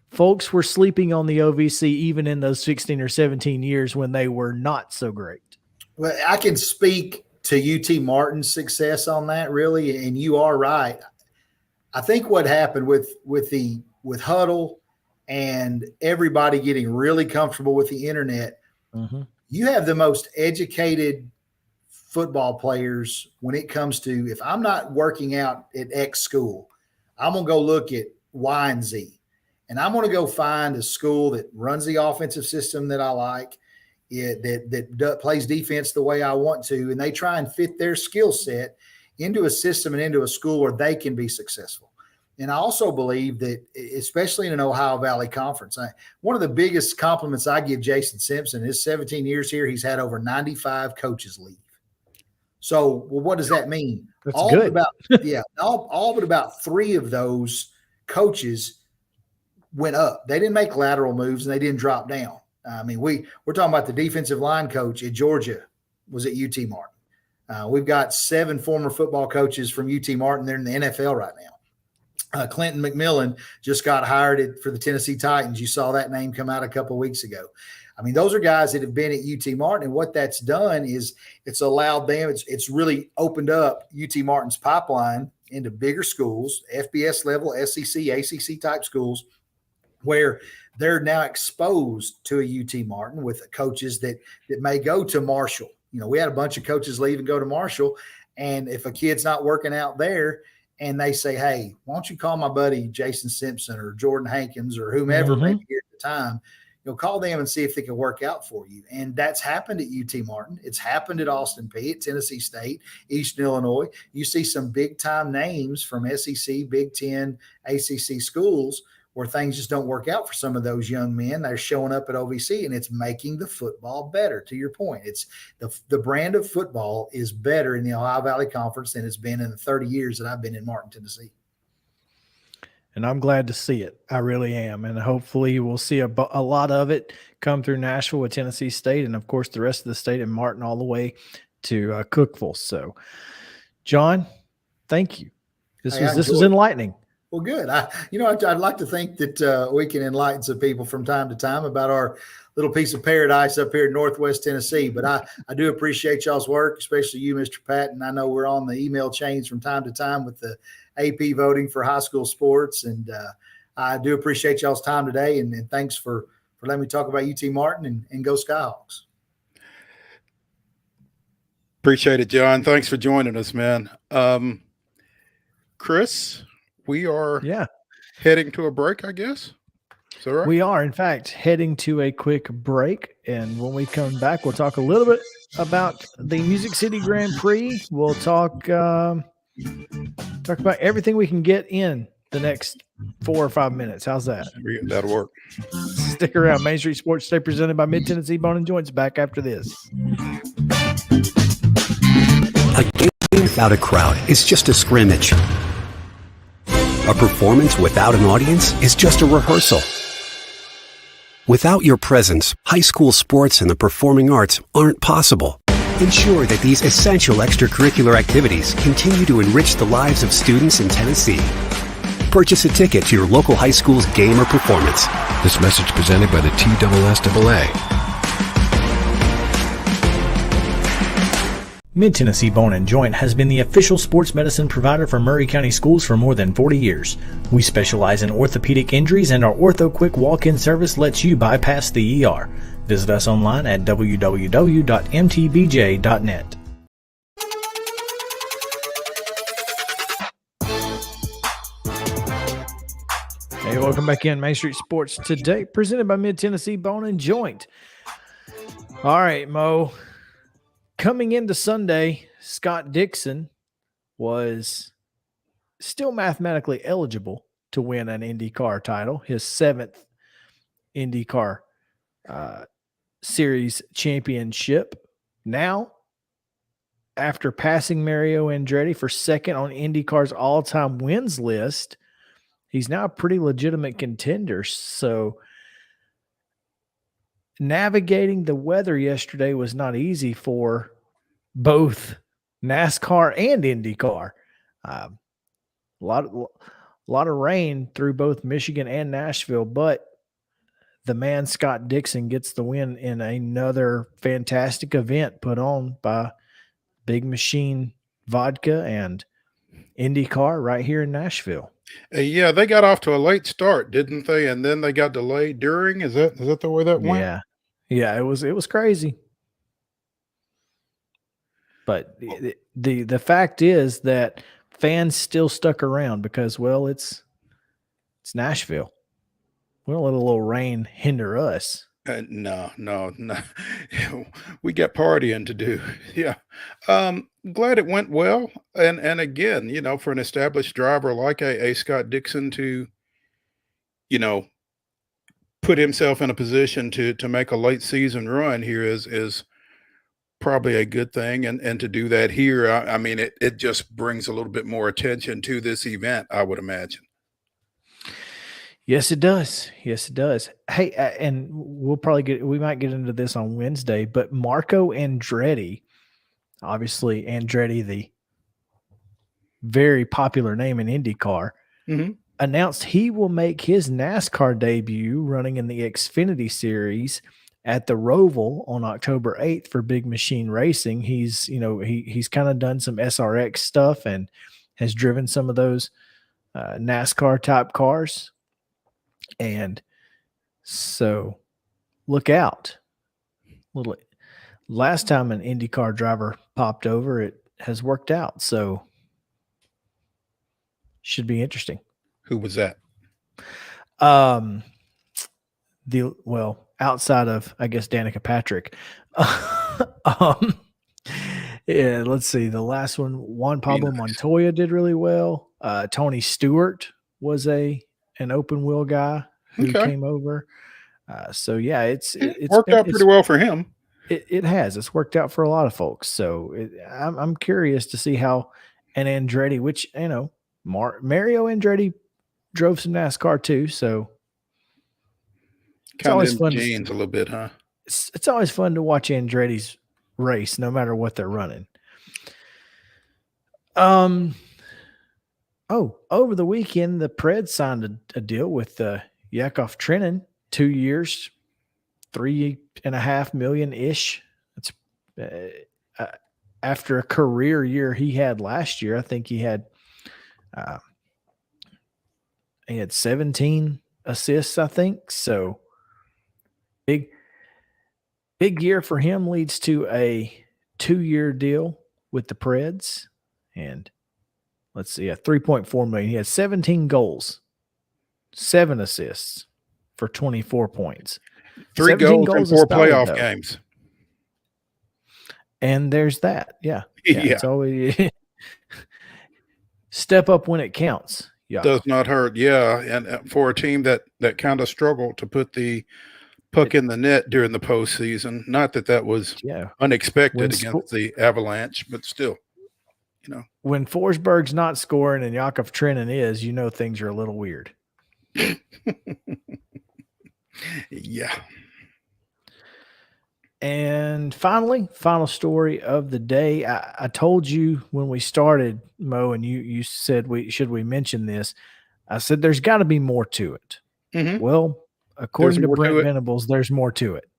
folks were sleeping on the OVC even in those 16 or 17 years when they were not so great. Well, I can speak to UT Martin's success on that, really, and you are right. I think what happened with Huddle and everybody getting really comfortable with the internet, you have the most educated football players when it comes to, if I'm not working out at X school, I'm going to go look at Y and Z. And I'm going to go find a school that runs the offensive system that I like, that plays defense the way I want to, and they try and fit their skill set into a system and into a school where they can be successful. And I also believe that, especially in an Ohio Valley Conference, one of the biggest compliments I give Jason Simpson, his 17 years here, he's had over 95 coaches leave. So, well, what does that mean? That's all good. All but about 3 of those coaches went up. They didn't make lateral moves and they didn't drop down. I mean, we're talking about the defensive line coach at Georgia was at UT Martin. We've got 7 former football coaches from UT Martin. They're in the NFL right now. Clinton McMillan just got hired for the Tennessee Titans. You saw that name come out a couple of weeks ago. I mean, those are guys that have been at UT Martin, and what that's done is it's allowed them, it's really opened up UT Martin's pipeline into bigger schools, FBS level, SEC, ACC type schools, where they're now exposed to a UT Martin with coaches that may go to Marshall. You know, we had a bunch of coaches leave and go to Marshall, and if a kid's not working out there and they say, hey, why don't you call my buddy Jason Simpson or Jordan Hankins or whomever may be here at the time, call them and see if they can work out for you. And that's happened at UT Martin. It's happened at Austin Peay, at Tennessee State, Eastern Illinois. You see some big-time names from SEC, Big Ten, ACC schools where things just don't work out for some of those young men. They're showing up at OVC, and it's making the football better. To your point, it's the brand of football is better in the Ohio Valley Conference than it's been in the 30 years that I've been in Martin, Tennessee. And I'm glad to see it. I really am. And hopefully we'll see a lot of it come through Nashville with Tennessee State, and, of course, the rest of the state and Martin all the way to Cookeville. So, John, thank you. This was enlightening. Well, good. I'd like to think that we can enlighten some people from time to time about our little piece of paradise up here in Northwest Tennessee. But I do appreciate y'all's work, especially you, Mr. Patton. I know we're on the email chains from time to time with the AP voting for high school sports. And I do appreciate y'all's time today. And thanks for letting me talk about UT Martin and go Skyhawks. Appreciate it, John. Thanks for joining us, man. Chris, we are heading to a break, I guess. Is that right? We are, in fact, heading to a quick break. And when we come back, we'll talk a little bit about the Music City Grand Prix. We'll talk about everything we can get in the next 4 or 5 minutes. How's that? That'll work. Stick around. Main Street Sports Today, presented by Mid-Tennessee Bone and Joints. Back after this. A game without a crowd is just a scrimmage. A performance without an audience is just a rehearsal. Without your presence, high school sports and the performing arts aren't possible. Ensure that these essential extracurricular activities continue to enrich the lives of students in Tennessee. Purchase a ticket to your local high school's game or performance. This message presented by the TSSAA. Mid-Tennessee Bone and Joint has been the official sports medicine provider for Maury County Schools for more than 40 years. We specialize in orthopedic injuries, and our Ortho Quick walk-in service lets you bypass the ER. Visit us online at www.mtbj.net. Hey, welcome back in Main Street Sports Today, presented by Mid-Tennessee Bone and Joint. All right, Mo. Coming into Sunday, Scott Dixon was still mathematically eligible to win an IndyCar title, his 7th IndyCar Series championship. Now, after passing Mario Andretti for second on IndyCar's all-time wins list, he's now a pretty legitimate contender. So, navigating the weather yesterday was not easy for both NASCAR and IndyCar. A lot of rain through both Michigan and Nashville, but the man Scott Dixon gets the win in another fantastic event put on by Big Machine Vodka and IndyCar right here in Nashville. Yeah, they got off to a late start, didn't they? And then they got delayed during. Is that the way that went? Yeah. Yeah, it was crazy. But the fact is that fans still stuck around because, well, it's Nashville. We don't let a little rain hinder us. No. We got partying to do. Yeah. Glad it went well. And again, for an established driver like a Scott Dixon to, put himself in a position to make a late season run here is probably a good thing. And to do that here, I mean, it just brings a little bit more attention to this event, I would imagine. Yes, it does. Yes, it does. Hey, and we might get into this on Wednesday, but Marco Andretti, obviously Andretti, the very popular name in IndyCar, announced he will make his NASCAR debut running in the Xfinity Series at the Roval on October 8th for Big Machine Racing. He's kind of done some SRX stuff and has driven some of those NASCAR type cars. And so look out. Last time an IndyCar driver popped over, it has worked out. So should be interesting. Who was that? Outside of, I guess, Danica Patrick. Yeah, let's see. The last one, Juan Pablo Montoya did really well. Tony Stewart was an open wheel guy who came over. So yeah, it's worked out pretty well for him. It has. It's worked out for a lot of folks. So I'm curious to see how an Andretti, which Mario Andretti drove some NASCAR too. So it's always fun. Jeans a little bit, huh? It's always fun to watch Andretti's race, no matter what they're running. Over the weekend, the Preds signed a deal with Yakov Trenin, 2 years, $3.5 million ish. That's after a career year he had last year. I think he had 17 assists, I think. So big year for him, leads to a 2-year deal with the Preds. And let's see, $3.4 million. He had 17 goals, 7 assists for 24 points. 3 goals in 4 playoff games. And there's that. Yeah. It's always step up when it counts. Yeah. Does not hurt. Yeah. And for a team that kind of struggled to put the puck in the net during the postseason, not that was unexpected against the Avalanche, but still, when Forsberg's not scoring and Yakov Trenin is, things are a little weird. Yeah. And finally, final story of the day. I told you when we started, Mo, and you said should we mention this? I said there's got to be more to it. Mm-hmm. Well, according to Brent Venables, there's more to it.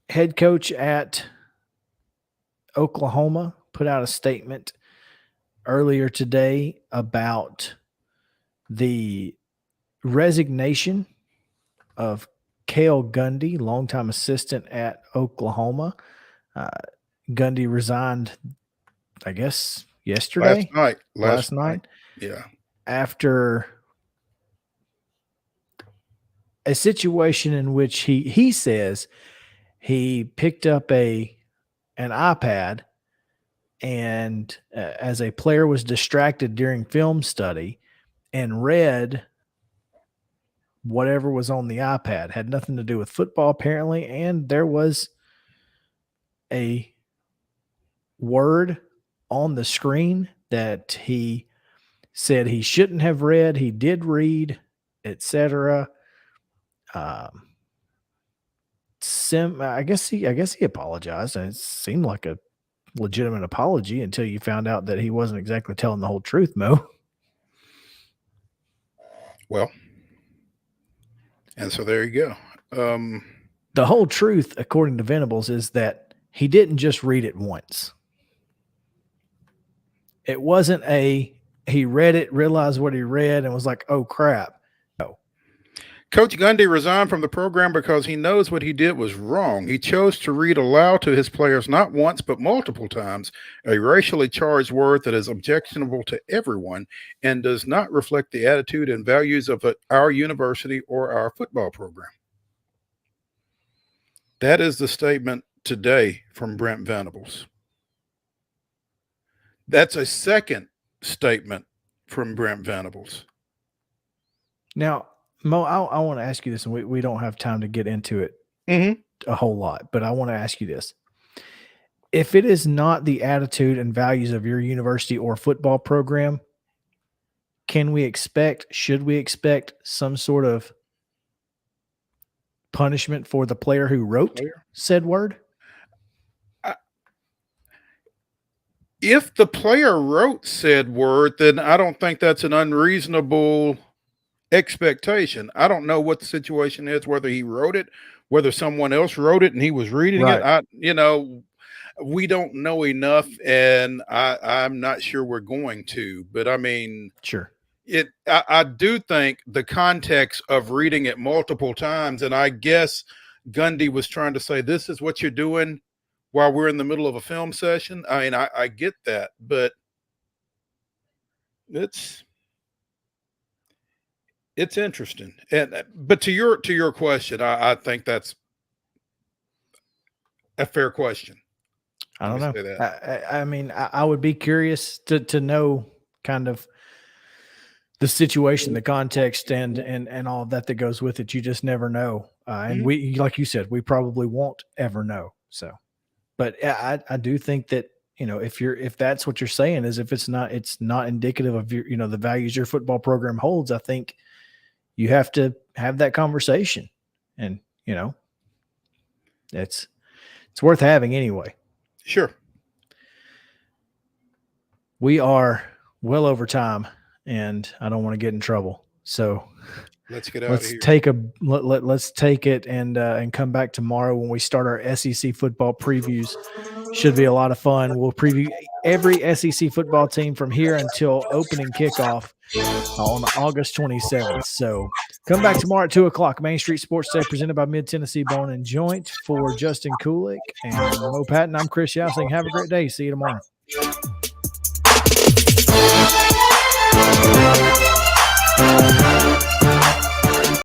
Head coach at Oklahoma put out a statement earlier today about the resignation of Cale Gundy, longtime assistant at Oklahoma. Gundy resigned, I guess, yesterday. Last night. Yeah. After a situation in which he says he picked up an iPad and as a player was distracted during film study and read whatever was on the iPad. Had nothing to do with football, apparently, and there was a word on the screen that he said he shouldn't have read. He did read, etc. I guess he apologized, and it seemed like a legitimate apology until you found out that he wasn't exactly telling the whole truth, Mo. Well, and so there you go. The whole truth, according to Venables, is that he didn't just read it once. It wasn't a he read it, realized what he read, and was like, oh, crap. No. Coach Gundy resigned from the program because he knows what he did was wrong. He chose to read aloud to his players not once but multiple times a racially charged word that is objectionable to everyone and does not reflect the attitude and values of our university or our football program. That is the statement today from Brent Venables. That's a second statement from Brent Venables. Now, Mo, I want to ask you this, and we don't have time to get into it a whole lot, but I want to ask you this. If it is not the attitude and values of your university or football program, should we expect some sort of punishment for the player who wrote said word? If the player wrote said word, then I don't think that's an unreasonable expectation. I don't know what the situation is, whether he wrote it, whether someone else wrote it and he was reading it. We don't know enough, and I'm not sure we're going to. But I mean, sure. I do think the context of reading it multiple times, and I guess Gundy was trying to say, this is what you're doing while we're in the middle of a film session. I mean, I get that, but it's interesting. But to your question, I think that's a fair question. I don't know. I mean, I would be curious to know kind of the situation, the context, and all of that goes with it. You just never know. And we, like you said, we probably won't ever know. So, but I do think that, if that's what you're saying, is if it's not indicative of your, the values your football program holds, I think you have to have that conversation, and it's worth having anyway. Sure. We are well over time, and I don't want to get in trouble. So let's get out of here. Let's take it and come back tomorrow when we start our SEC football previews. Should be a lot of fun. We'll preview every SEC football team from here until opening kickoff on August 27th. So come back tomorrow at 2:00. Main Street Sports Day presented by Mid-Tennessee Bone and Joint. For Justin Kulik and Mo Patton, I'm Chris Yousing. Have a great day. See you tomorrow.